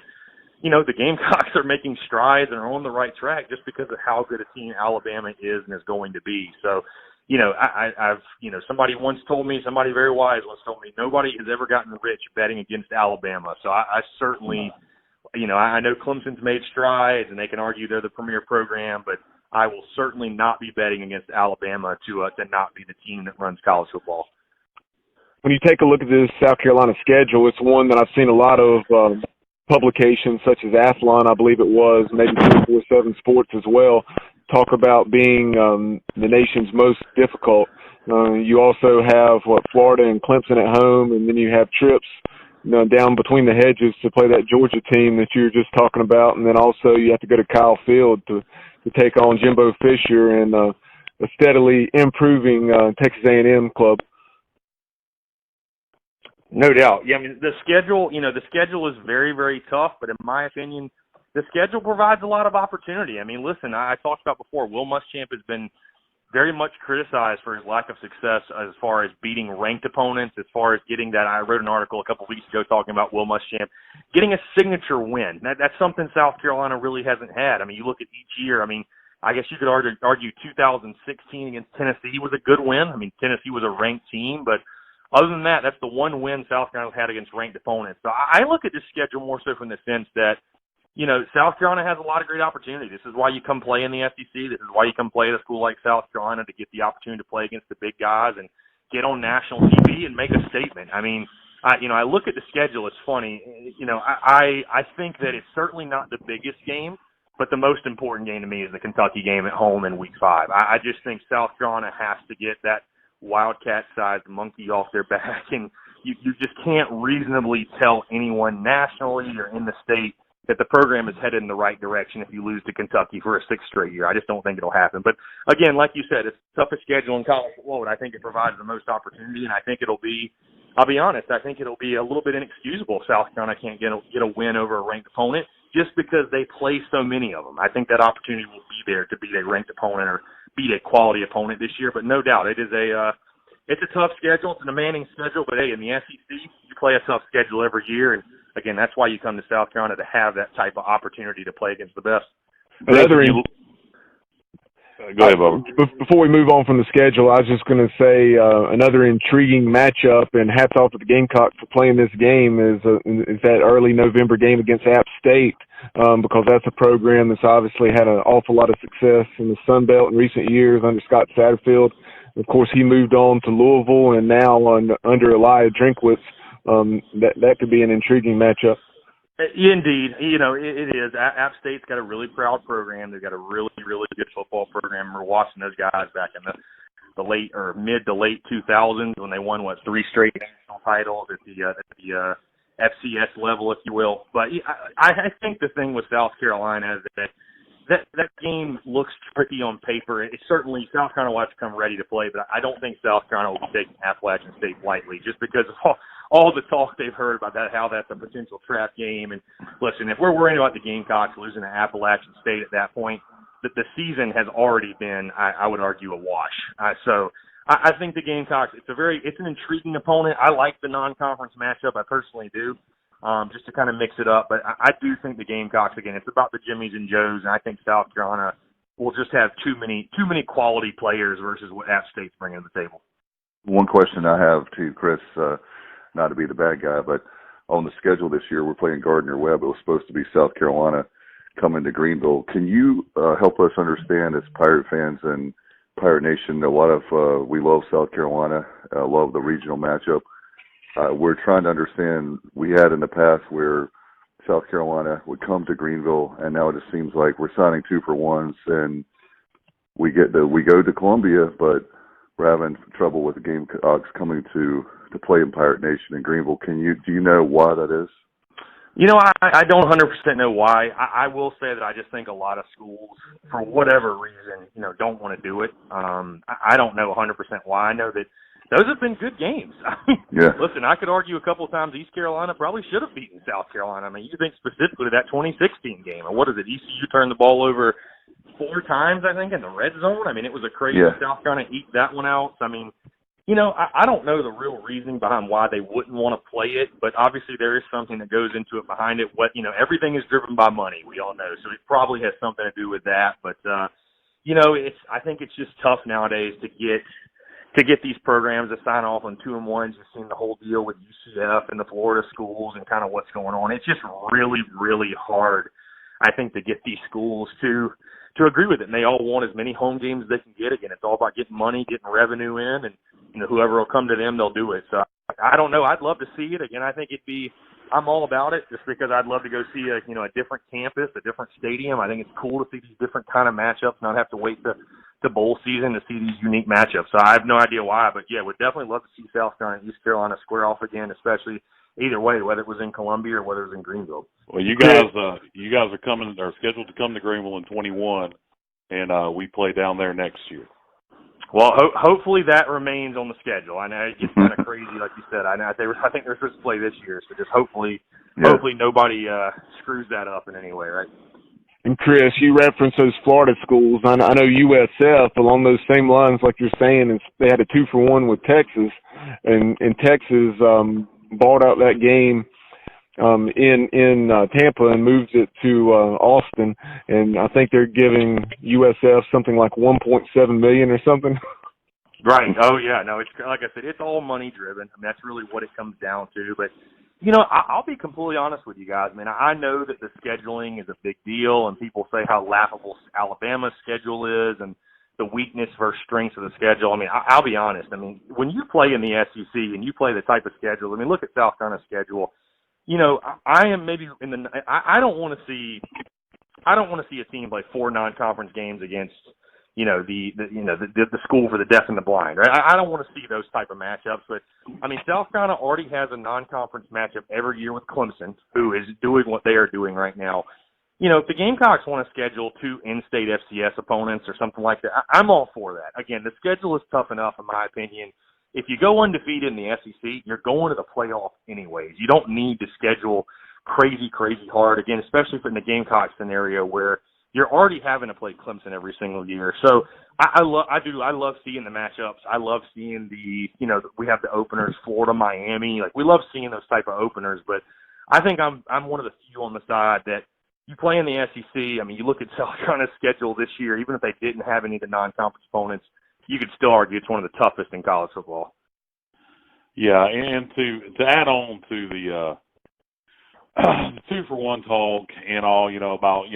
the Gamecocks are making strides and are on the right track just because of how good a team Alabama is and is going to be. So, somebody very wise once told me, nobody has ever gotten rich betting against Alabama. So I certainly, I know Clemson's made strides and they can argue they're the premier program, but I will certainly not be betting against Alabama to not be the team that runs college football. When you take a look at this South Carolina schedule, it's one that I've seen a lot of publications such as Athlon, I believe it was, maybe 247 Sports as well, talk about being the nation's most difficult. You also have Florida and Clemson at home, and then you have trips down between the hedges to play that Georgia team that you were just talking about, and then also you have to go to Kyle Field to take on Jimbo Fisher and a steadily improving Texas A&M club. No doubt. Yeah, I mean, the schedule is very, very tough, but in my opinion, the schedule provides a lot of opportunity. I mean, listen, I talked about before, Will Muschamp has been very much criticized for his lack of success as far as beating ranked opponents, as far as getting that. I wrote an article a couple of weeks ago talking about Will Muschamp getting a signature win. That's something South Carolina really hasn't had. I mean, you look at each year, I mean, I guess you could argue 2016 against Tennessee was a good win. I mean, Tennessee was a ranked team, but other than that, that's the one win South Carolina had against ranked opponents. So I look at this schedule more so from the sense that, you know, South Carolina has a lot of great opportunity. This is why you come play in the SEC. This is why you come play at a school like South Carolina, to get the opportunity to play against the big guys and get on national TV and make a statement. I mean, I look at the schedule. It's funny. You know, I think that it's certainly not the biggest game, but the most important game to me is the Kentucky game at home in Week 5. I just think South Carolina has to get that Wildcat-sized monkey off their back, and you just can't reasonably tell anyone nationally or in the state that the program is headed in the right direction if you lose to Kentucky for a 6th straight year. I just don't think it'll happen. But, again, like you said, it's the toughest schedule in college football, and I think it provides the most opportunity, and I think it'll be, I'll be honest, I think it'll be a little bit inexcusable if South Carolina can't get a win over a ranked opponent just because they play so many of them. I think that opportunity will be there to beat a ranked opponent or beat a quality opponent this year, but no doubt it's a tough schedule. It's a demanding schedule, but hey, in the SEC, you play a tough schedule every year, and again, that's why you come to South Carolina, to have that type of opportunity to play against the best. Go ahead, Bubba. Before we move on from the schedule, I was just going to say another intriguing matchup, and hats off to the Gamecocks for playing this game, is that early November game against App State, because that's a program that's obviously had an awful lot of success in the Sun Belt in recent years under Scott Satterfield. Of course, he moved on to Louisville, and now under Elijah Drinkwitz, that could be an intriguing matchup. Indeed. You know, it is. App State's got a really proud program. They've got a really, really good football program. We're watching those guys back in the late or mid to late 2000s when they won, 3 straight national titles at the FCS level, if you will. But I think the thing with South Carolina is that game looks tricky on paper. It's certainly South Carolina will have to come ready to play, but I don't think South Carolina will be taking Appalachian State lightly just because of all the talk they've heard about that, how that's a potential trap game. And listen, if we're worrying about the Gamecocks losing to Appalachian State at that point, the season has already been, I would argue, a wash. So I think the Gamecocks, it's an intriguing opponent. I like the non-conference matchup. I personally do. Just to kind of mix it up. But I do think the Gamecocks, again, it's about the Jimmies and Joes, and I think South Carolina will just have too many quality players versus what App State's bringing to the table. One question I have to Chris, not to be the bad guy, but on the schedule this year, we're playing Gardner-Webb. It was supposed to be South Carolina coming to Greenville. Can you help us understand, as Pirate fans and Pirate Nation, a lot of we love South Carolina, love the regional matchup. We're trying to understand, we had in the past where South Carolina would come to Greenville, and now it just seems like we're signing 2-for-1s, and we go to Columbia, but we're having trouble with the Gamecocks coming to play in Pirate Nation in Greenville. Do you know why that is? You know, I don't 100% know why. I will say that I just think a lot of schools, for whatever reason, don't want to do it. I don't know 100% why. I know that those have been good games. Yeah. Listen, I could argue a couple of times East Carolina probably should have beaten South Carolina. I mean, you think specifically to that 2016 game. And what is it? ECU turned the ball over 4 times, I think, in the red zone. I mean, it was a crazy South Carolina eke that one out. I mean, I don't know the real reasoning behind why they wouldn't want to play it, but obviously there is something that goes into it behind it. Everything is driven by money, we all know. So it probably has something to do with that. But, I think it's just tough nowadays to get these programs to sign off on 2-1s. You've seen the whole deal with UCF and the Florida schools and kind of what's going on. It's just really, really hard, I think, to get these schools to agree with it. And they all want as many home games as they can get. Again, it's all about getting money, getting revenue in, and whoever will come to them, they'll do it. So I don't know. I'd love to see it. Again, I think it'd be I'm all about it just because I'd love to go see a different campus, a different stadium. I think it's cool to see these different kind of matchups, not have to wait to bowl season to see these unique matchups. So I have no idea why, but yeah, would definitely love to see South Carolina and East Carolina square off again, especially either way, whether it was in Columbia or whether it was in Greenville. Well, you guys are scheduled to come to Greenville in 21, and we play down there next year. Well, hopefully that remains on the schedule. I know it gets kind of crazy, like you said. I think they're supposed to play this year, so just hopefully nobody screws that up in any way, right? And Chris, you referenced those Florida schools. I know USF along those same lines, like you're saying. They had a 2-for-1 with Texas, and Texas bought out that game in Tampa and moved it to Austin, and I think they're giving USF something like $1.7 million or something. Right. Oh yeah. No, it's like I said, it's all money driven. I mean, that's really what it comes down to. But I'll be completely honest with you guys. I mean, I know that the scheduling is a big deal, and people say how laughable Alabama's schedule is, and the weakness versus strengths of the schedule. I mean, I'll be honest. I mean, when you play in the SEC and you play the type of schedule, I mean, look at South Carolina's schedule. I am maybe I don't want to see a team play 4 non-conference games against the school for the deaf and the blind, right? I don't want to see those type of matchups, but I mean, South Carolina already has a non-conference matchup every year with Clemson, who is doing what they are doing right now. If the Gamecocks want to schedule 2 in-state FCS opponents or something like that, I'm all for that. Again, the schedule is tough enough, in my opinion. If you go undefeated in the SEC, you're going to the playoff anyways. You don't need to schedule crazy hard, again, especially in the Gamecock scenario where you're already having to play Clemson every single year. So I love seeing the matchups. I love seeing we have the openers, Florida, Miami. Like, we love seeing those type of openers, but I think I'm one of the few on the side that you play in the SEC. I mean, you look at South Carolina's schedule this year, even if they didn't have any of the non-conference opponents, you could still argue it's one of the toughest in college football. Yeah, and to add on to the 2-for-1 talk and all, about,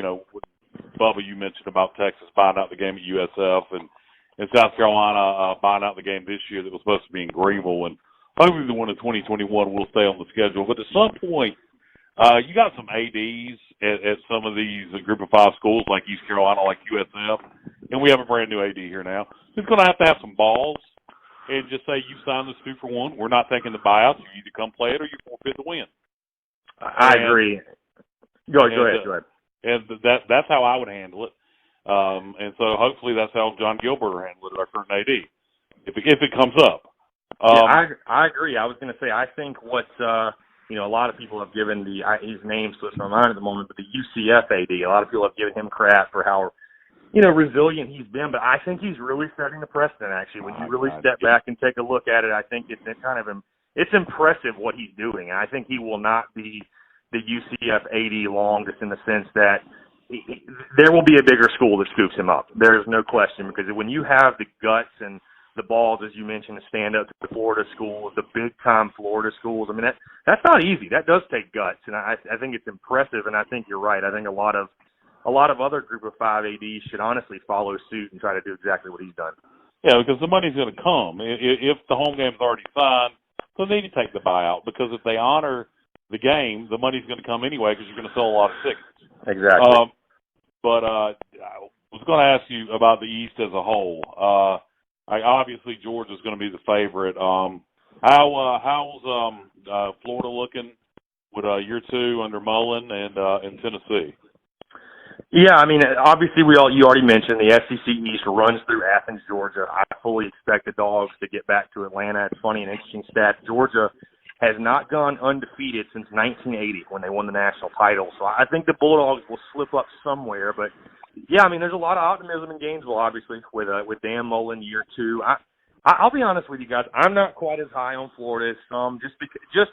Bubba, you mentioned about Texas buying out the game at USF and South Carolina buying out the game this year that was supposed to be in Greenville, and hopefully the one in 2021 will stay on the schedule. But at some point, you got some ADs at some of these Group of 5 schools like East Carolina, like USF, and we have a brand new AD here now. He's going to have some balls and just say, you signed this 2-for-1. We're not taking the buyouts. You either come play it or you forfeit the win. I agree. Go ahead. And that's how I would handle it. And so hopefully that's how John Gilbert will handle it, our current AD, if it comes up. I agree. I was going to say, I think what a lot of people have given his name slips my mind at the moment, but the UCF AD, a lot of people have given him crap for how resilient he's been, but I think he's really setting the precedent, actually. When you really step back and take a look at it, I think it's impressive what he's doing. And I think he will not be the UCF AD long, just in the sense that there will be a bigger school that scoops him up. There's no question, because when you have the guts and the balls, as you mentioned, to stand up to the Florida schools, the big-time Florida schools, I mean, that's not easy. That does take guts, and I think it's impressive, and I think you're right. I think a lot of other Group of 5 ADs should honestly follow suit and try to do exactly what he's done. Yeah, because the money's going to come. If the home game's already signed, they'll need to take the buyout, because if they honor the game, the money's going to come anyway, because you're going to sell a lot of tickets. Exactly. But I was going to ask you about the East as a whole. Obviously, Georgia's going to be the favorite. How's Florida looking with year 2 under Mullen and Tennessee? Yeah, I mean, obviously you already mentioned the SEC East runs through Athens, Georgia. I fully expect the Dogs to get back to Atlanta. It's funny, an interesting stat. Georgia has not gone undefeated since 1980 when they won the national title. So I think the Bulldogs will slip up somewhere. But, yeah, I mean, there's a lot of optimism in Gainesville, obviously, with Dan Mullen year 2. I'll be honest with you guys. I'm not quite as high on Florida as some, just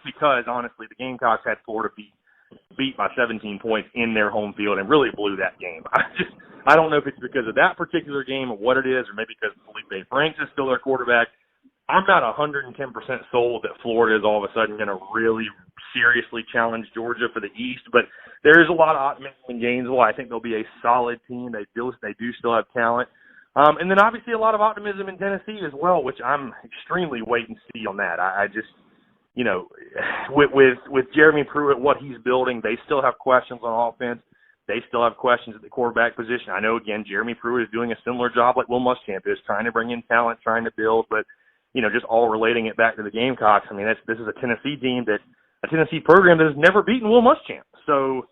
because, honestly, the Gamecocks had Florida beat by 17 points in their home field and really blew that game. I don't know if it's because of that particular game or what it is, or maybe because Felipe Franks is still their quarterback. I'm not 110% sold that Florida is all of a sudden going to really seriously challenge Georgia for the East, but there is a lot of optimism in Gainesville. I think they'll be a solid team. They do still have talent. And then obviously a lot of optimism in Tennessee as well, which I'm extremely wait and see on that. with Jeremy Pruitt, what he's building, they still have questions on offense. They still have questions at the quarterback position. I know, again, Jeremy Pruitt is doing a similar job like Will Muschamp is, trying to bring in talent, trying to build, but, just all relating it back to the Gamecocks. I mean, this is a Tennessee program that has never beaten Will Muschamp. So,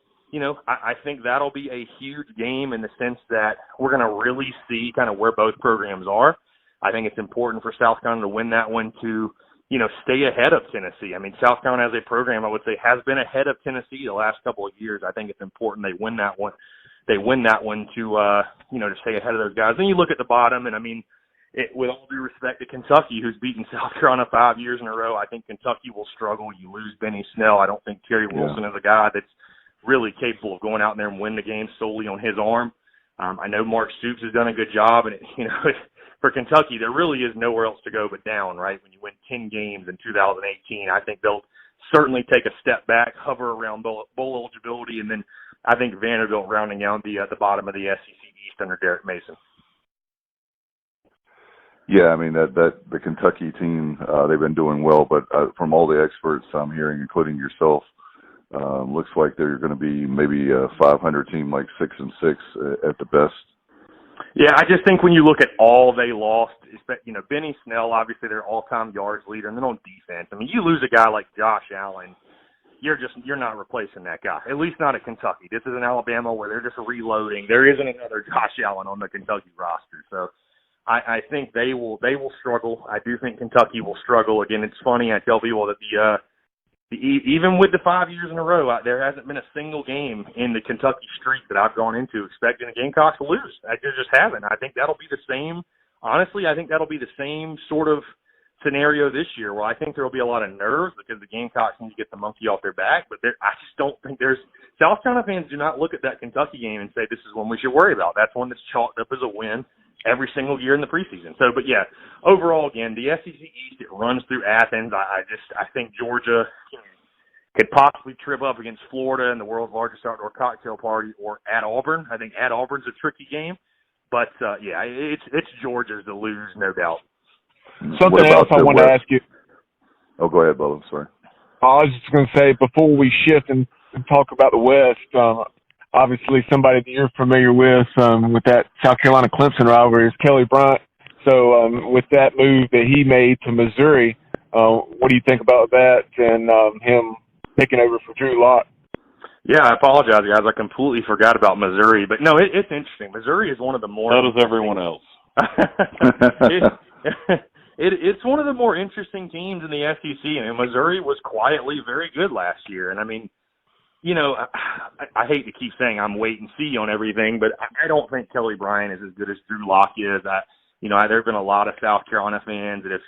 I think that'll be a huge game in the sense that we're going to really see kind of where both programs are. I think it's important for South Carolina to win that one to, stay ahead of Tennessee. I mean, South Carolina as a program, I would say, has been ahead of Tennessee the last couple of years. I think it's important they win that one. They win that one to, to stay ahead of those guys. Then you look at the bottom, and I mean, with all due respect to Kentucky, who's beaten South Carolina 5 years in a row, I think Kentucky will struggle. You lose Benny Snell. I don't think Terry Wilson is a guy that's really capable of going out there and win the game solely on his arm. I know Mark Stoops has done a good job, and for Kentucky, there really is nowhere else to go but down, right? When you win 10 games in 2018, I think they'll certainly take a step back, hover around bowl eligibility, and then I think Vanderbilt rounding out the bottom of the SEC East under Derek Mason. Yeah, I mean that the Kentucky team, they've been doing well, but from all the experts I'm hearing, including yourself, looks like they're going to be maybe a 500 team, like 6-6 at the best. Yeah, I just think when you look at all they lost, Benny Snell, obviously their all-time yards leader, and then on defense, I mean, you lose a guy like Josh Allen, you're not replacing that guy, at least not at Kentucky. This is in Alabama where they're just reloading. There isn't another Josh Allen on the Kentucky roster, so I think they will struggle. I do think Kentucky will struggle. Again, it's funny, I tell people that even with the 5 years in a row, there hasn't been a single game in the Kentucky streak that I've gone into expecting the Gamecocks to lose. I just haven't. I think that'll be the same. Honestly, I think that'll be the same sort of scenario this year, where I think there will be a lot of nerves because the Gamecocks need to get the monkey off their back. But I just don't think South Carolina fans do not look at that Kentucky game and say this is one we should worry about. That's one that's chalked up as a win every single year in the preseason. So, but yeah, overall, again, the SEC East, it runs through Athens. I think Georgia could possibly trip up against Florida in the world's largest outdoor cocktail party, or at Auburn. I think at Auburn's a tricky game, but yeah, it's Georgia's to lose, no doubt. Something else I want to ask you. Oh, go ahead, Bubba. Sorry. I was just going to say, before we shift and talk about the West, obviously somebody that you're familiar with that South Carolina-Clemson rivalry is Kelly Bryant. So with that move that he made to Missouri, what do you think about that and him taking over for Drew Lock? Yeah, I apologize, guys. I completely forgot about Missouri. But, no, it's interesting. Missouri is one of the more – So does everyone else. It's one of the more interesting teams in the SEC. I mean, Missouri was quietly very good last year. And, I mean, I hate to keep saying I'm wait and see on everything, but I don't think Kelly Bryant is as good as Drew Lock is. There have been a lot of South Carolina fans that have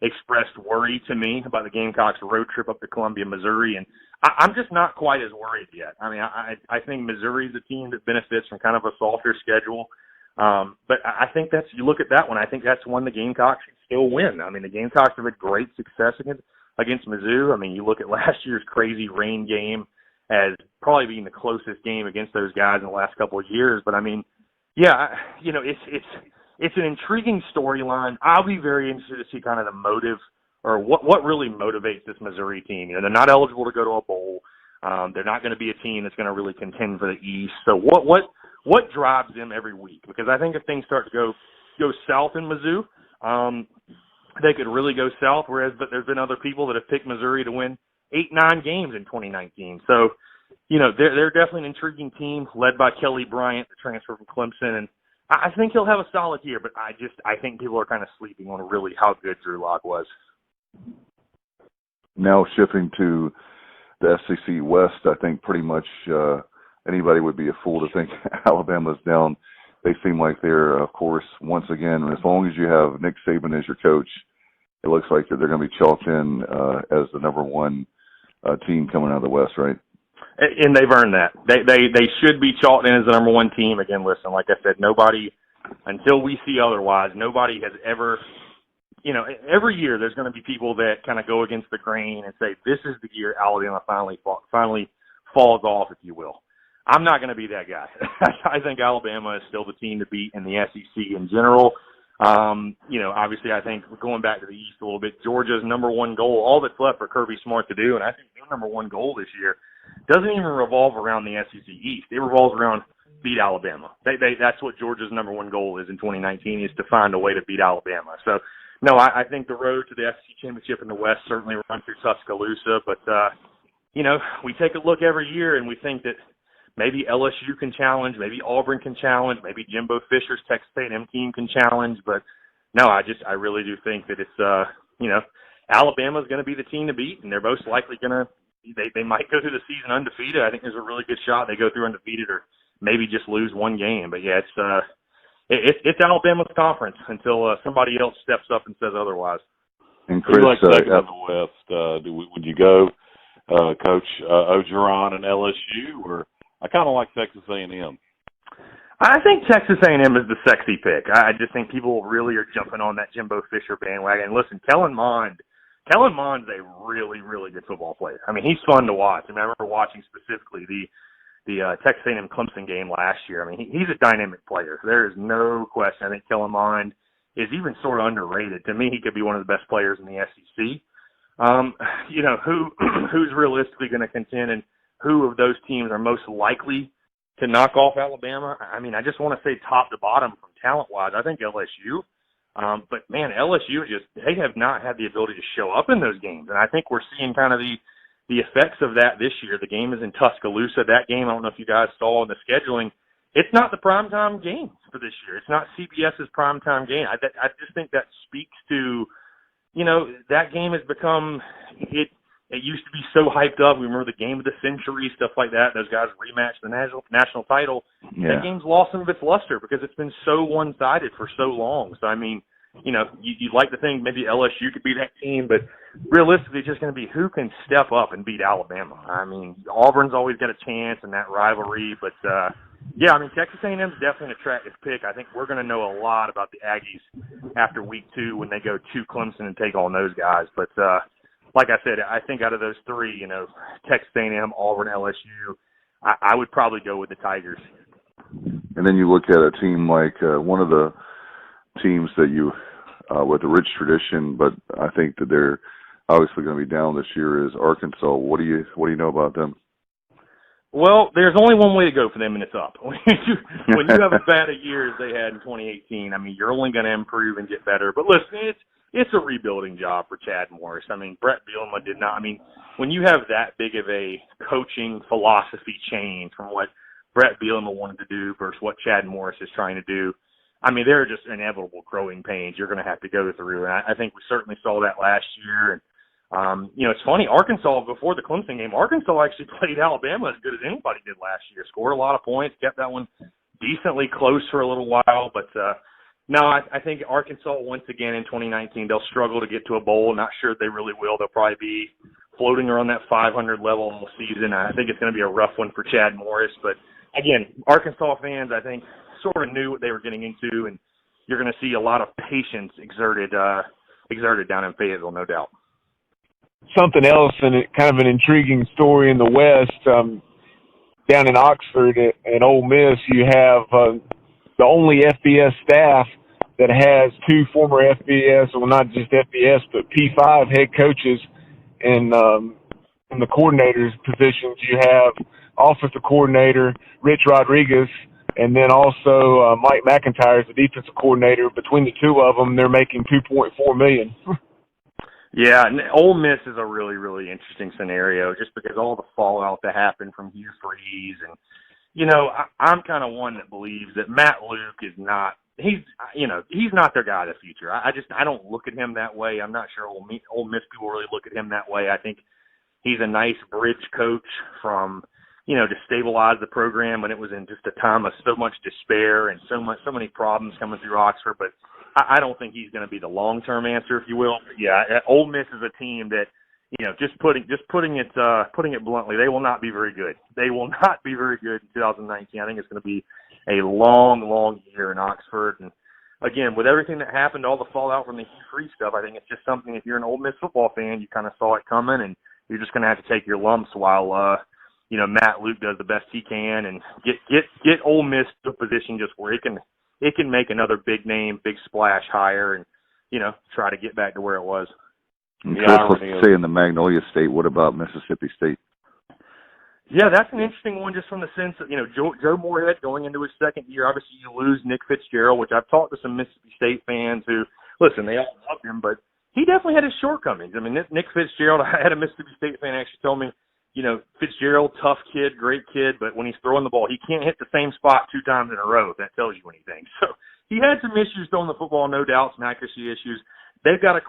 expressed worry to me about the Gamecocks' road trip up to Columbia, Missouri, and I'm just not quite as worried yet. I mean, I think Missouri's a team that benefits from kind of a softer schedule. But I think you look at that one, I think that's one the Gamecocks should still win. I mean, the Gamecocks have had great success against Mizzou. I mean, you look at last year's crazy rain game as probably being the closest game against those guys in the last couple of years. But I mean, yeah, it's an intriguing storyline. I'll be very interested to see kind of the motive or what really motivates this Missouri team. They're not eligible to go to a bowl. They're not going to be a team that's going to really contend for the East. So what drives them every week? Because I think if things start to go south in Mizzou, they could really go south. But there's been other people that have picked Missouri to win 8-9 games in 2019. So, they're definitely an intriguing team led by Kelly Bryant, the transfer from Clemson, and I think he'll have a solid year. But I think people are kind of sleeping on really how good Drew Lock was. Now shifting to the SEC West, I think pretty much anybody would be a fool to think Alabama's down. They seem like they're, of course, once again, as long as you have Nick Saban as your coach, it looks like they're going to be chalked in as the number one team coming out of the West, right? And they've earned that. They should be chalked in as the number one team. Again, listen, like I said, nobody, until we see otherwise, nobody has ever, every year there's going to be people that kind of go against the grain and say, this is the year Alabama finally falls off, if you will. I'm not going to be that guy. I think Alabama is still the team to beat in the SEC in general. Obviously I think going back to the East a little bit, Georgia's number one goal, all that's left for Kirby Smart to do, and I think their number one goal this year doesn't even revolve around the SEC East. It revolves around beat Alabama. That's what Georgia's number one goal is in 2019, is to find a way to beat Alabama. So, no, I think the road to the SEC championship in the West certainly runs through Tuscaloosa, but, we take a look every year and we think that maybe LSU can challenge, maybe Auburn can challenge, maybe Jimbo Fisher's Texas A&M team can challenge, but no, I really do think that it's, Alabama's going to be the team to beat, and they're most likely going to, they might go through the season undefeated. I think there's a really good shot they go through undefeated, or maybe just lose one game. But yeah, it's Alabama's conference until somebody else steps up and says otherwise. And Chris, who you like second in the West? Would you go Coach Ogeron and LSU, or I kind of like Texas A&M? I think Texas A&M is the sexy pick. I just think people really are jumping on that Jimbo Fisher bandwagon. Listen, Kellen Mond's a really, really good football player. I mean, he's fun to watch. I remember watching specifically the Texas A&M Clemson game last year. I mean, he's a dynamic player. There is no question. I think Kellen Mond is even sort of underrated. To me, he could be one of the best players in the SEC. Who's realistically going to contend, and who of those teams are most likely to knock off Alabama? I mean, I just want to say top to bottom from talent-wise, I think LSU. But, man, LSU they have not had the ability to show up in those games. And I think we're seeing kind of the effects of that this year. The game is in Tuscaloosa. That game, I don't know if you guys saw in the scheduling, it's not the primetime game for this year. It's not CBS's primetime game. I just think that speaks to, that game has become it used to be so hyped up. We remember the game of the century, stuff like that. Those guys rematched the national title. Yeah. That game's lost some of its luster because it's been so one-sided for so long. So, I mean, you'd like to think maybe LSU could be that team, but realistically it's just going to be who can step up and beat Alabama. I mean, Auburn's always got a chance in that rivalry, but, yeah, I mean, Texas A&M's definitely an attractive pick. I think we're going to know a lot about the Aggies after week 2 when they go to Clemson and take on those guys. But, like I said, I think out of those three, Texas A&M, Auburn, LSU, I would probably go with the Tigers. And then you look at a team like one of the teams that you with a rich tradition, but I think that they're obviously going to be down this year, is Arkansas. What do you know about them? Well, there's only one way to go for them, and it's up. When you have as bad a year as they had in 2018, I mean, you're only going to improve and get better. But listen, it's a rebuilding job for Chad Morris. I mean, Brett Bielema did not. I mean, when you have that big of a coaching philosophy change from what Brett Bielema wanted to do versus what Chad Morris is trying to do, I mean, there are just inevitable growing pains you're going to have to go through. And I think we certainly saw that last year. And, it's funny, Arkansas, before the Clemson game, Arkansas actually played Alabama as good as anybody did last year. Scored a lot of points, kept that one decently close for a little while. But, no, I think Arkansas, once again in 2019, they'll struggle to get to a bowl. Not sure they really will. They'll probably be floating around that 500 level all season. I think it's going to be a rough one for Chad Morris. But, again, Arkansas fans, I think, sort of knew what they were getting into, and you're going to see a lot of patience exerted down in Fayetteville, no doubt. Something else, and kind of an intriguing story in the West, down in Oxford at Ole Miss, you have the only FBS staff that has two former FBS, well, not just FBS, but P5 head coaches in the coordinators' positions. You have offensive coordinator Rich Rodriguez, and then also Mike McIntyre is the defensive coordinator. Between the two of them, they're making $2.4 million. Yeah, and Ole Miss is a really, really interesting scenario just because all the fallout that happened from Hugh Freeze. And, I'm kind of one that believes that Matt Luke is not – he's not their guy of the future. I don't look at him that way. I'm not sure Ole Miss people really look at him that way. I think he's a nice bridge coach from – to stabilize the program when it was in just a time of so much despair and so many problems coming through Oxford. But I don't think he's going to be the long-term answer, if you will. But yeah, Ole Miss is a team that, just putting it bluntly, they will not be very good. They will not be very good in 2019. I think it's going to be a long, long year in Oxford. And again, with everything that happened, all the fallout from the Hugh Freeze stuff, I think it's just something, if you're an Ole Miss football fan, you kind of saw it coming, and you're just going to have to take your lumps while, Matt Luke does the best he can and get Ole Miss to a position just where it can it can make another big name, big splash hire and, try to get back to where it was. Let's say in the Magnolia State, what about Mississippi State? Yeah, that's an interesting one just from the sense that, Joe Moorhead going into his second year, obviously you lose Nick Fitzgerald, which I've talked to some Mississippi State fans who, listen, they all loved him, but he definitely had his shortcomings. I mean, Nick Fitzgerald, I had a Mississippi State fan actually tell me, Fitzgerald, tough kid, great kid, but when he's throwing the ball, he can't hit the same spot 2 times in a row, if that tells you anything. So he had some issues throwing the football, no doubt, some accuracy issues. They've got a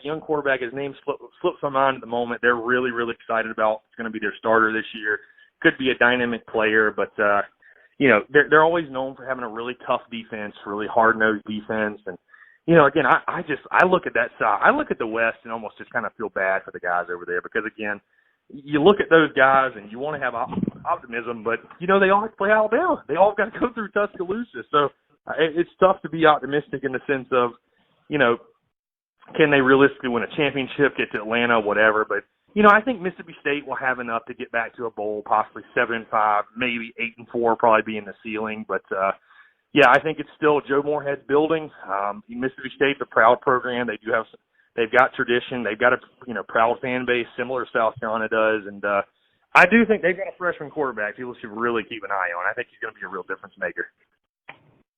young quarterback. His name slips my mind at the moment. They're really, really excited about. It's going to be their starter this year. Could be a dynamic player, but, they're always known for having a really tough defense, really hard-nosed defense. And, again, I look at that side. I look at the West and almost just kind of feel bad for the guys over there because, again, you look at those guys and you want to have optimism, but, they all have to play Alabama. They all got to go through Tuscaloosa. So it's tough to be optimistic in the sense of, can they realistically win a championship, get to Atlanta, whatever. But, I think Mississippi State will have enough to get back to a bowl, possibly 7-5, maybe 8-4, probably being the ceiling. But, I think it's still Joe Moorhead's building. Mississippi State's a proud program. They've got tradition. They've got a proud fan base, similar to South Carolina does. And I do think they've got a freshman quarterback people should really keep an eye on. I think he's going to be a real difference maker.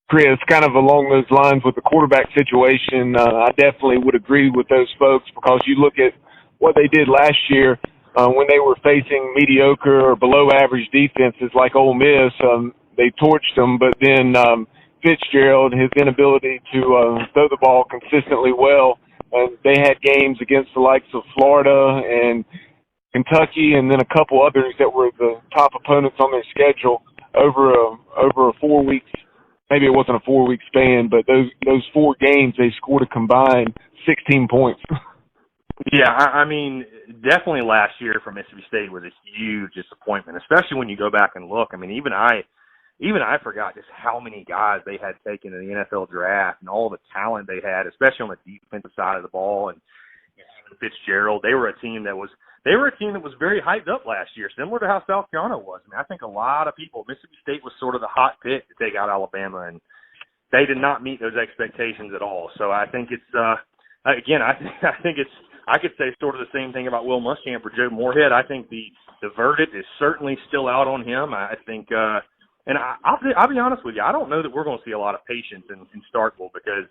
Chris, kind of along those lines with the quarterback situation, I definitely would agree with those folks because you look at what they did last year when they were facing mediocre or below average defenses like Ole Miss. They torched them, but then Fitzgerald, his inability to throw the ball consistently well, they had games against the likes of Florida and Kentucky and then a couple others that were the top opponents on their schedule over a 4 weeks. Maybe it wasn't a 4-week span, but those 4 games, they scored a combined 16 points. Yeah, I mean, definitely last year for Mississippi State was a huge disappointment, especially when you go back and look. I mean, even I forgot just how many guys they had taken in the NFL draft and all the talent they had, especially on the defensive side of the ball. And Fitzgerald, they were a team that was very hyped up last year, similar to how South Carolina was. I mean, I think a lot of people, Mississippi State was sort of the hot pick to take out Alabama, and they did not meet those expectations at all. So I think it's, again, I think it's, I could say sort of the same thing about Will Muschamp or Joe Moorhead. I think the verdict is certainly still out on him. I think, and I'll be honest with you, I don't know that we're going to see a lot of patience in Starkville because,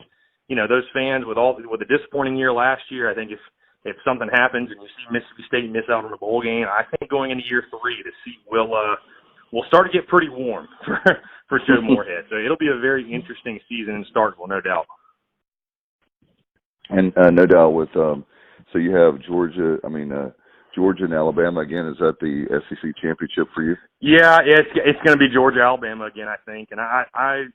those fans with a disappointing year last year, I think if something happens and you see Mississippi State miss out on the bowl game, I think going into year 3 the seat will start to get pretty warm for Joe Moorhead. So it'll be a very interesting season in Starkville, no doubt. And no doubt with so you have Georgia and Alabama again. Is that the SEC championship for you? Yeah, it's going to be Georgia Alabama again, I think. And I'm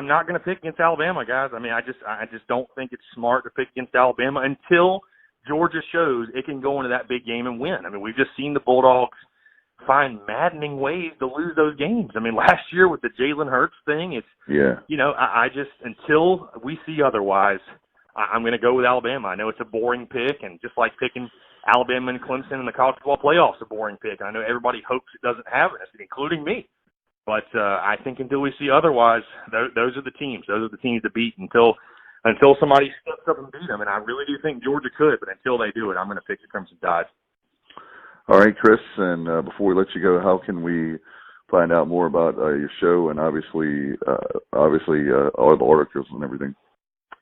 not going to pick against Alabama, guys. I mean, I just don't think it's smart to pick against Alabama until Georgia shows it can go into that big game and win. I mean, we've just seen the Bulldogs find maddening ways to lose those games. I mean, last year with the Jalen Hurts thing, I just until we see otherwise, I'm going to go with Alabama. I know it's a boring pick, and just like picking Alabama and Clemson in the college football playoffs, a boring pick. I know everybody hopes it doesn't happen, including me. But I think until we see otherwise, those are the teams. Those are the teams to beat until somebody steps up and beat them. And I really do think Georgia could, but until they do it, I'm going to pick the Crimson Tide. All right, Chris, and before we let you go, how can we find out more about your show and obviously all the articles and everything?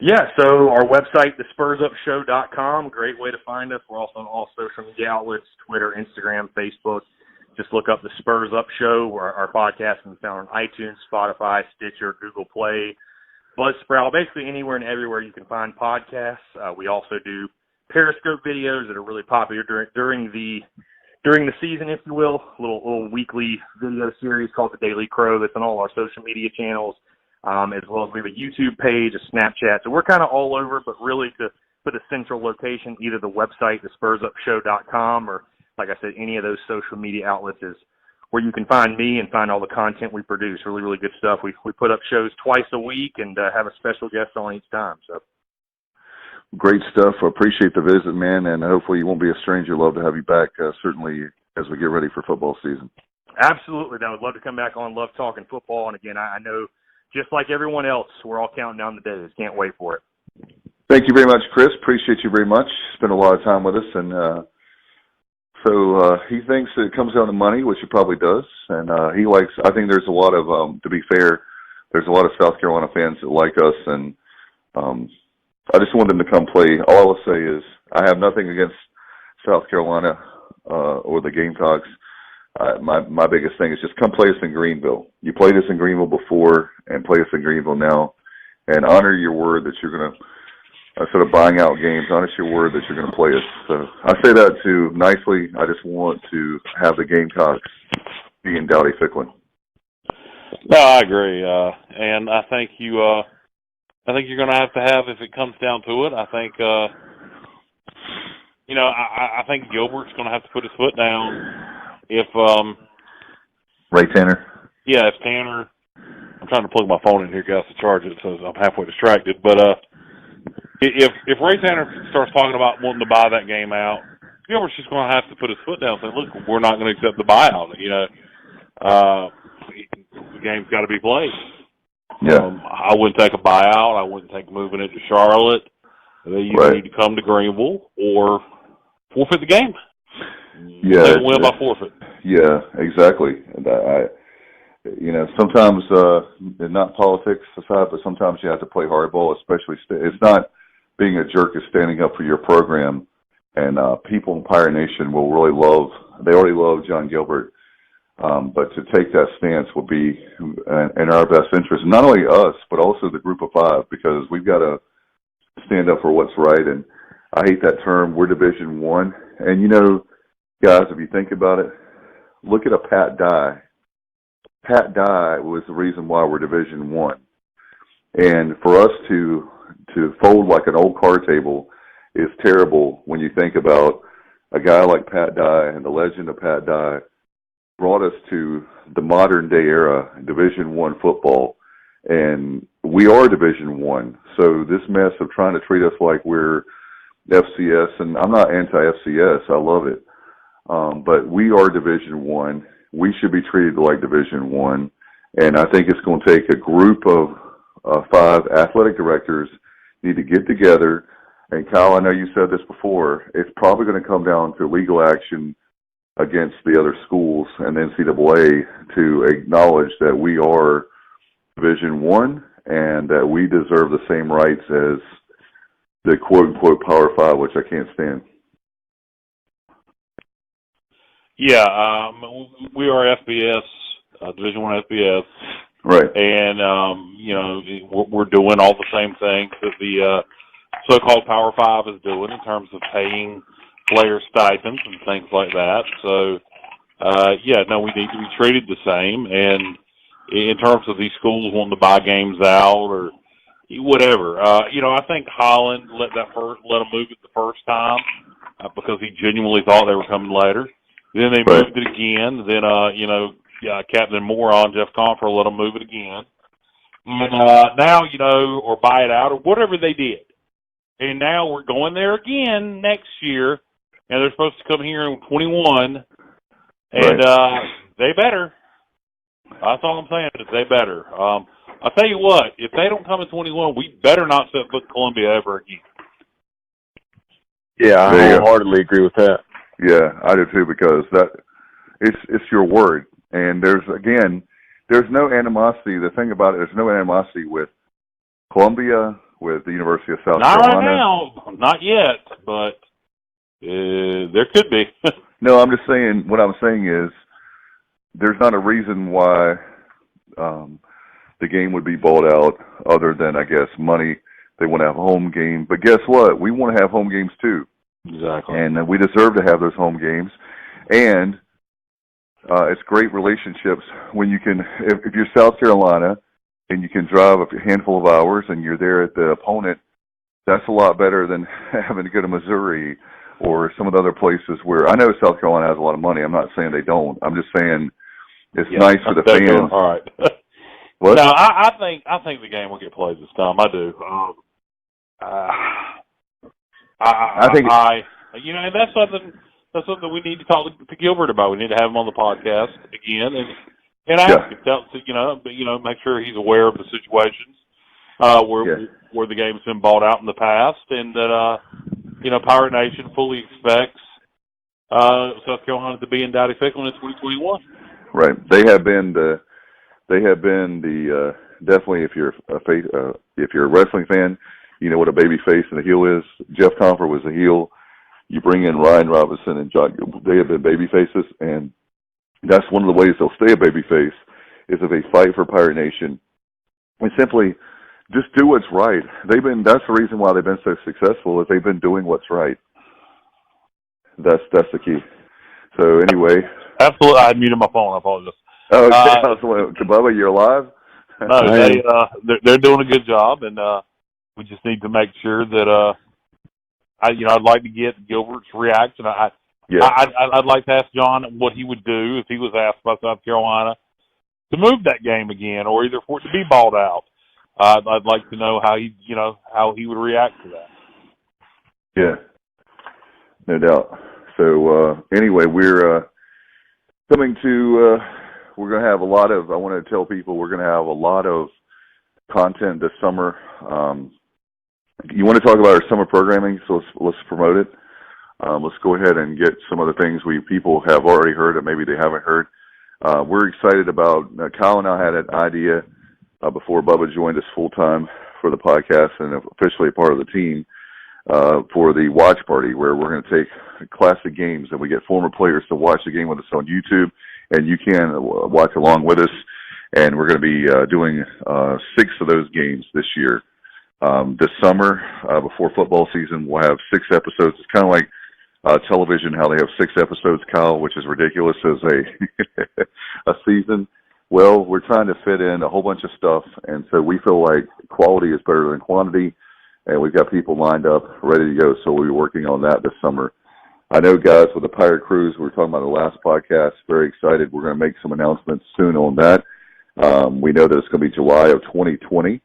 Yeah, so our website, thespursupshow.com, great way to find us. We're also on all social media outlets, Twitter, Instagram, Facebook. Just look up the Spurs Up Show. Our podcast can be found on iTunes, Spotify, Stitcher, Google Play, Buzzsprout, basically anywhere and everywhere you can find podcasts. We also do Periscope videos that are really popular during the season, if you will. A little weekly video series called The Daily Crow that's on all our social media channels, as well as we have a YouTube page, a Snapchat. So we're kind of all over, but really to put a central location, either the website, thespursupshow.com, or like I said, any of those social media outlets is where you can find me and find all the content we produce. Really, really good stuff. We put up shows twice a week and have a special guest on each time. So great stuff. I appreciate the visit, man, and hopefully you won't be a stranger. Love to have you back, certainly as we get ready for football season. Absolutely. I would love to come back on. Love talking football. And again, I know just like everyone else, we're all counting down the days. Can't wait for it. Thank you very much, Chris. Appreciate you very much. Spent a lot of time with us. And so he thinks it comes down to money, which it probably does. And he likes, I think there's a lot of, to be fair, there's a lot of South Carolina fans that like us. And I just want them to come play. All I will say is I have nothing against South Carolina or the Gamecocks. My biggest thing is just come play us in Greenville. You played us in Greenville before and play us in Greenville now, and honor your word that you're going to, instead of buying out games, honor your word that you're going to play us. So I say that too nicely. I just want to have the Gamecocks be in Dowdy-Ficklin. No, I agree, and I think you're going to have if it comes down to it. I think I think Gilbert's going to have to put his foot down. If Ray Tanner? Yeah, if Tanner, I'm trying to plug my phone in here, guys, to charge it, so I'm halfway distracted. But if Ray Tanner starts talking about wanting to buy that game out, Gilbert's just going to have to put his foot down and say, look, we're not going to accept the buyout. The game's got to be played. Yeah. I wouldn't take a buyout. I wouldn't take moving it to Charlotte. They either need to come to Greenville or forfeit the game. Yeah, they win by forfeit. Yeah, exactly. And sometimes not politics aside, but sometimes you have to play hardball. Especially, it's not being a jerk; it's standing up for your program. And people in Pirate Nation will really love. They already love John Gilbert, but to take that stance will be in our best interest. Not only us, but also the Group of Five, because we've got to stand up for what's right. And I hate that term. We're Division I, and guys, if you think about it, look at a Pat Dye. Pat Dye was the reason why we're Division I. And for us to fold like an old card table is terrible when you think about a guy like Pat Dye and the legend of Pat Dye brought us to the modern day era, Division I football. And we are Division I. So this mess of trying to treat us like we're FCS, and I'm not anti-FCS, I love it. But we are Division I. We should be treated like Division I. And I think it's going to take a group of 5 athletic directors need to get together. And Kyle, I know you said this before, it's probably going to come down to legal action against the other schools and the NCAA to acknowledge that we are Division I and that we deserve the same rights as the quote-unquote Power 5, which I can't stand. Yeah, we are FBS, Division I FBS. Right. And, we're doing all the same things that the so-called Power 5 is doing in terms of paying player stipends and things like that. So, we need to be treated the same. And in terms of these schools wanting to buy games out or whatever, I think Holland let them move it the first time because he genuinely thought they were coming later. Then they moved it again. Then, Captain Moron, Jeff Confer, let them move it again. And now, or buy it out or whatever they did. And now we're going there again next year, and they're supposed to come here in 21, and they better. That's all I'm saying is they better. I'll tell you what, if they don't come in 21, we better not set foot in Columbia ever again. Yeah, I wholeheartedly agree with that. Yeah, I do too, because it's your word. And there's no animosity. The thing about it, there's no animosity with Columbia, with the University of South Carolina. Not right now, not yet, but there could be. No, I'm just saying, what I'm saying is there's not a reason why the game would be bought out other than, I guess, money. They want to have a home game. But guess what? We want to have home games too. Exactly. And we deserve to have those home games. And it's great relationships when you can, if you're South Carolina and you can drive a handful of hours and you're there at the opponent, that's a lot better than having to go to Missouri or some of the other places where, I know South Carolina has a lot of money. I'm not saying they don't. I'm just saying it's nice for the fans. All right. What? No, I think the game will get played this time. I do. I think and that's something that's something we need to talk to Gilbert about. We need to have him on the podcast again, and ask him, make sure he's aware of the situations where the game's been bought out in the past, and that Pirate Nation fully expects South Carolina to be in Dowdy Ficklen in 2021. Right. They have been the definitely, if you're a wrestling fan, you know what a baby face and a heel is. Jeff Comfer was a heel. You bring in Ryan Robinson and John, they have been baby faces, and that's one of the ways they'll stay a baby face is if they fight for Pirate Nation and simply just do what's right. That's the reason why they've been so successful, is they've been doing what's right. That's the key. So anyway. Absolutely. I muted my phone. I apologize. Oh, okay. Bubba, you're alive? No, they're doing a good job, and we just need to make sure that I'd like to get Gilbert's reaction. I'd like to ask John what he would do if he was asked by South Carolina to move that game again, or either for it to be balled out. I'd like to know how he would react to that. Yeah, no doubt. So anyway, we're coming to. We're going to have a lot of. I want to tell people we're going to have a lot of content this summer. You want to talk about our summer programming, so let's promote it. Let's go ahead and get some of the things people have already heard that maybe they haven't heard. We're excited about. Kyle and I had an idea before Bubba joined us full time for the podcast and officially a part of the team for the watch party, where we're going to take classic games and we get former players to watch the game with us on YouTube, and you can watch along with us. And we're going to be doing 6 of those games this year. This summer, before football season, we'll have 6 episodes. It's kind of like television, how they have 6 episodes, Kyle, which is ridiculous as a season. Well, we're trying to fit in a whole bunch of stuff, and so we feel like quality is better than quantity, and we've got people lined up, ready to go, so we'll be working on that this summer. I know, guys, with the Pirate Cruise, we were talking about the last podcast, very excited. We're going to make some announcements soon on that. We know that it's going to be July of 2020.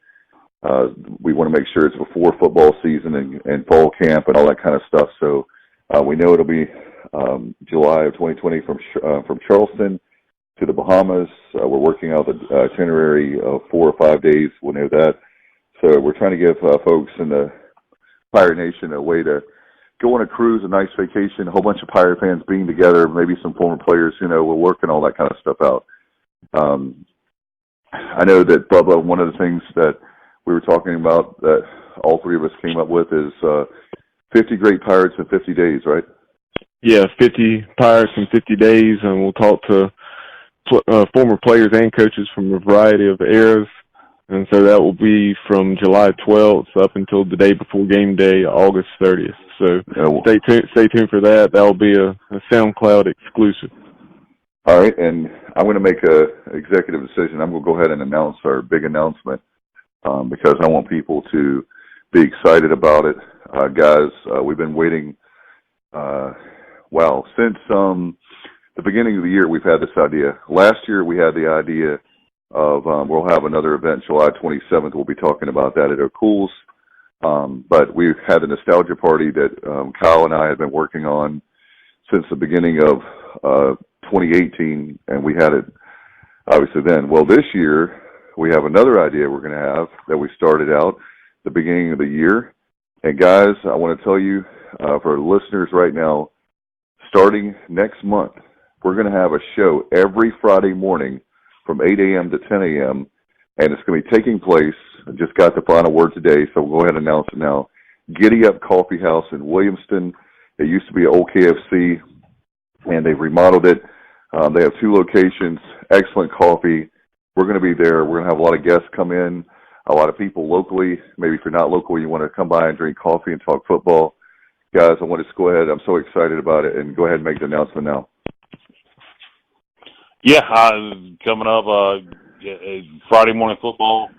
We want to make sure it's before football season and fall camp and all that kind of stuff, so we know it'll be July of 2020 from Charleston to the Bahamas. We're working out the itinerary of 4 or 5 days. We'll know that. So we're trying to give folks in the Pirate Nation a way to go on a cruise, a nice vacation, a whole bunch of Pirate fans being together, maybe some former players, we're working all that kind of stuff out. I know that, Bubba, one of the things that we were talking about that all 3 of us came up with is 50 great Pirates in 50 days, right? Yeah, 50 Pirates in 50 days, and we'll talk to former players and coaches from a variety of eras. And so that will be from July 12th up until the day before game day, August 30th. So stay tuned for that. That will be a SoundCloud exclusive. All right, and I'm going to make an executive decision. I'm going to go ahead and announce our big announcement because I want people to be excited about it. Guys, we've been waiting, since the beginning of the year we've had this idea. Last year we had the idea of we'll have another event July 27th. We'll be talking about that at O'Cool's. But we've had the nostalgia party that Kyle and I have been working on since the beginning of 2018, and we had it obviously then. Well, this year we have another idea we're going to have that we started out the beginning of the year. And guys, I want to tell you, for listeners right now, starting next month, we're going to have a show every Friday morning from 8 a.m. to 10 a.m., and it's going to be taking place. I just got the final word today, so we'll go ahead and announce it now. Giddy Up Coffee House in Williamston. It used to be an old KFC, and they've remodeled it. They have 2 locations, excellent coffee. We're going to be there. We're going to have a lot of guests come in, a lot of people locally. Maybe if you're not local, you want to come by and drink coffee and talk football. Guys, I want to go ahead. I'm so excited about it, and go ahead and make the announcement now. Yeah, coming up Friday morning football.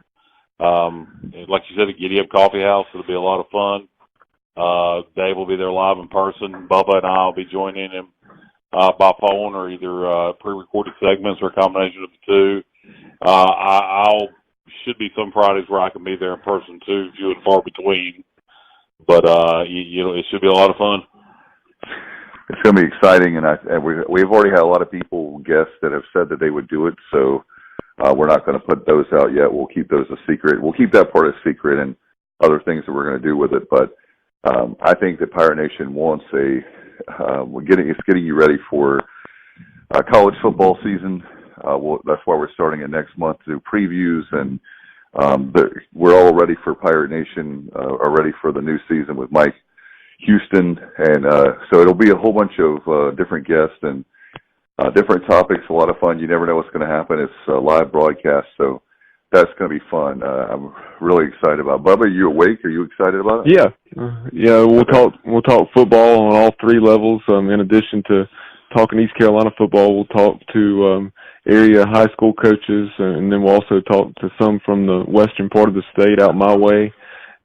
Like you said, at Giddy Up Coffee House, it'll be a lot of fun. Dave will be there live in person. Bubba and I will be joining him by phone or either pre-recorded segments or a combination of the 2. I'll should be some Fridays where I can be there in person too, few and far between. But it should be a lot of fun. it's going to be exciting, and we've already had a lot of people, guests, that have said that they would do it, so we're not going to put those out yet. We'll keep those a secret. We'll keep that part a secret and other things that we're going to do with it, but I think that Pirate Nation wants it's getting you ready for college football season. That's why we're starting it next month to do previews, and we're all ready for Pirate Nation, are ready for the new season with Mike Houston, and so it'll be a whole bunch of different guests and different topics, a lot of fun. You never know what's going to happen. It's a live broadcast, so that's going to be fun. I'm really excited about it. Bubba, are you awake? Are you excited about it? Yeah. We'll talk football on all three levels. In addition to talking East Carolina football, we'll talk to area high school coaches, and then we'll also talk to some from the western part of the state out my way,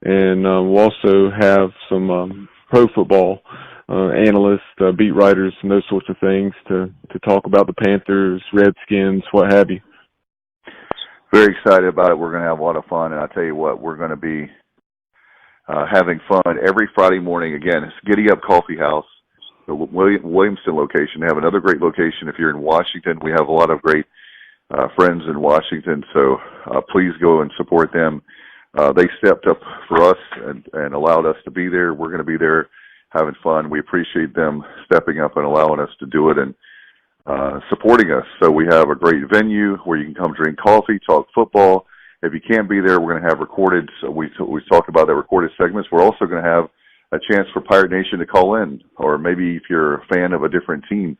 and we'll also have some pro football analysts, beat writers, and those sorts of things to talk about the Panthers, Redskins, what have you. Very excited about it. We're going to have a lot of fun, and I tell you what, we're going to be having fun every Friday morning. Again, it's Giddy Up Coffee House, the Williamston location. They have another great location if you're in Washington. We have a lot of great friends in Washington, so please go and support them. They stepped up for us and allowed us to be there. We're going to be there having fun. We appreciate them stepping up and allowing us to do it and supporting us. So we have a great venue where you can come drink coffee, talk football. If you can't be there, we're going to have recorded. So we talked about the recorded segments. We're also going to have a chance for Pirate Nation to call in, or maybe if you're a fan of a different team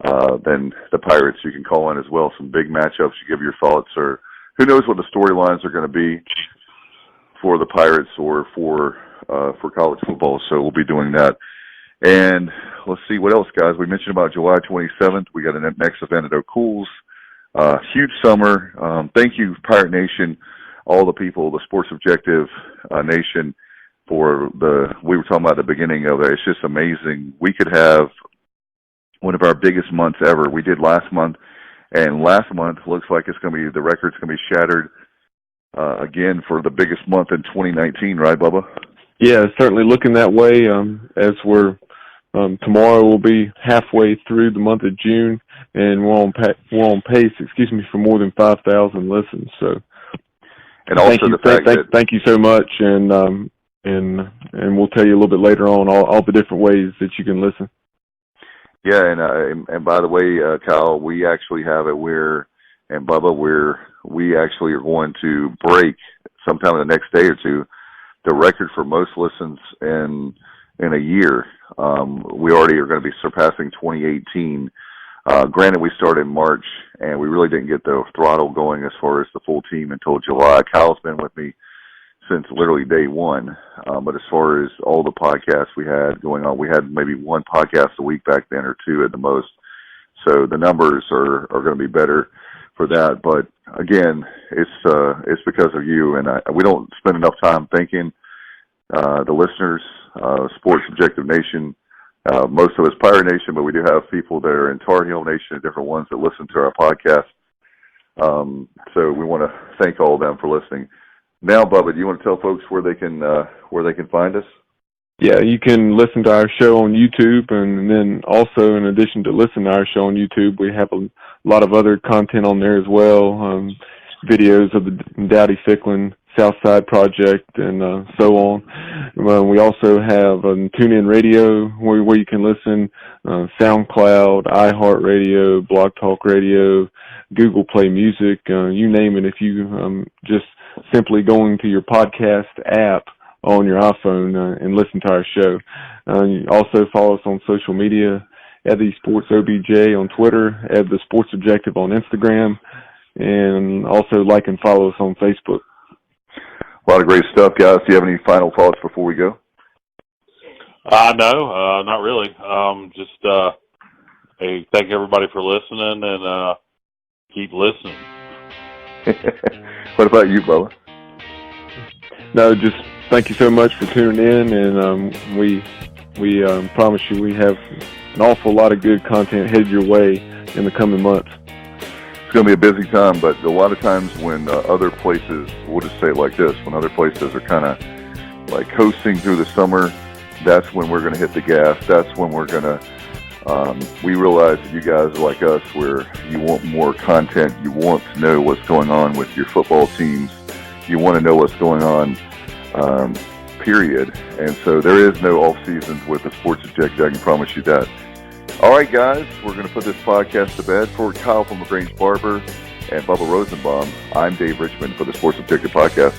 than the Pirates, you can call in as well. Some big matchups, you give your thoughts, or who knows what the storylines are going to be for the Pirates or for college football. So we'll be doing that. And let's see what else, guys. We mentioned about July 27th. We got a next event at O'Cool's. Huge summer. Thank you, Pirate Nation, all the people, the Sports Objective Nation, for we were talking about at the beginning of it. It's just amazing. We could have one of our biggest months ever. We did last month, and last month looks like the record's going to be shattered again for the biggest month in 2019, right, Bubba? Yeah, it's certainly looking that way. As we're tomorrow we'll be halfway through the month of June, and we're on pace, for more than 5,000 listens. So, and also thank you so much, and we'll tell you a little bit later on all the different ways that you can listen. Yeah, and by the way, Kyle, we actually have it and Bubba, we actually are going to break sometime in the next day or two the record for most listens in a year. We already are going to be surpassing 2018. Granted, we started in March, and we really didn't get the throttle going as far as the full team until July. Kyle's been with me since literally day one. But as far as all the podcasts we had going on, we had maybe one podcast a week back then, or two at the most. So the numbers are going to be better for that. But again, it's because of you, and we don't spend enough time thanking the listeners, Sports Objective Nation, most of us Pirate Nation, but we do have people that are in Tar Heel Nation and different ones that listen to our podcast. So we want to thank all of them for listening. Now, Bubba, do you want to tell folks where they can find us? Yeah, you can listen to our show on YouTube, and then also, in addition to listening to our show on YouTube, we have a lot of other content on there as well, videos of the Dowdy Ficklin Southside Project and so on. We also have TuneIn Radio where you can listen, SoundCloud, iHeartRadio, Blog Talk Radio, Google Play Music, you name it. If you just simply going to your podcast app on your iPhone and listen to our show. You also follow us on social media at the Sports OBJ on Twitter, at the Sports Objective on Instagram, and also like and follow us on Facebook. A lot of great stuff, guys. Do you have any final thoughts before we go? No, not really. Just hey, thank everybody for listening, and keep listening. What about you, Bubba? No, just thank you so much for tuning in, and we promise you we have an awful lot of good content headed your way in the coming months. It's going to be a busy time, but a lot of times when other places, we'll just say it like this, when other places are kind of like coasting through the summer, that's when we're going to hit the gas. That's when we're going to We realize that you guys are like us, where you want more content. You want to know what's going on with your football teams. You want to know what's going on, period. And so there is no off season with the Sports Objective. I can promise you that. All right, guys, we're going to put this podcast to bed. For Kyle from LaGrange Barber and Bubba Rosenbaum, I'm Dave Richmond for the Sports Objective Podcast.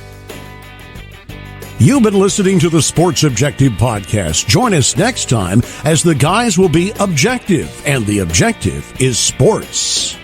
You've been listening to the Sports Objective Podcast. Join us next time as the guys will be objective, and the objective is sports.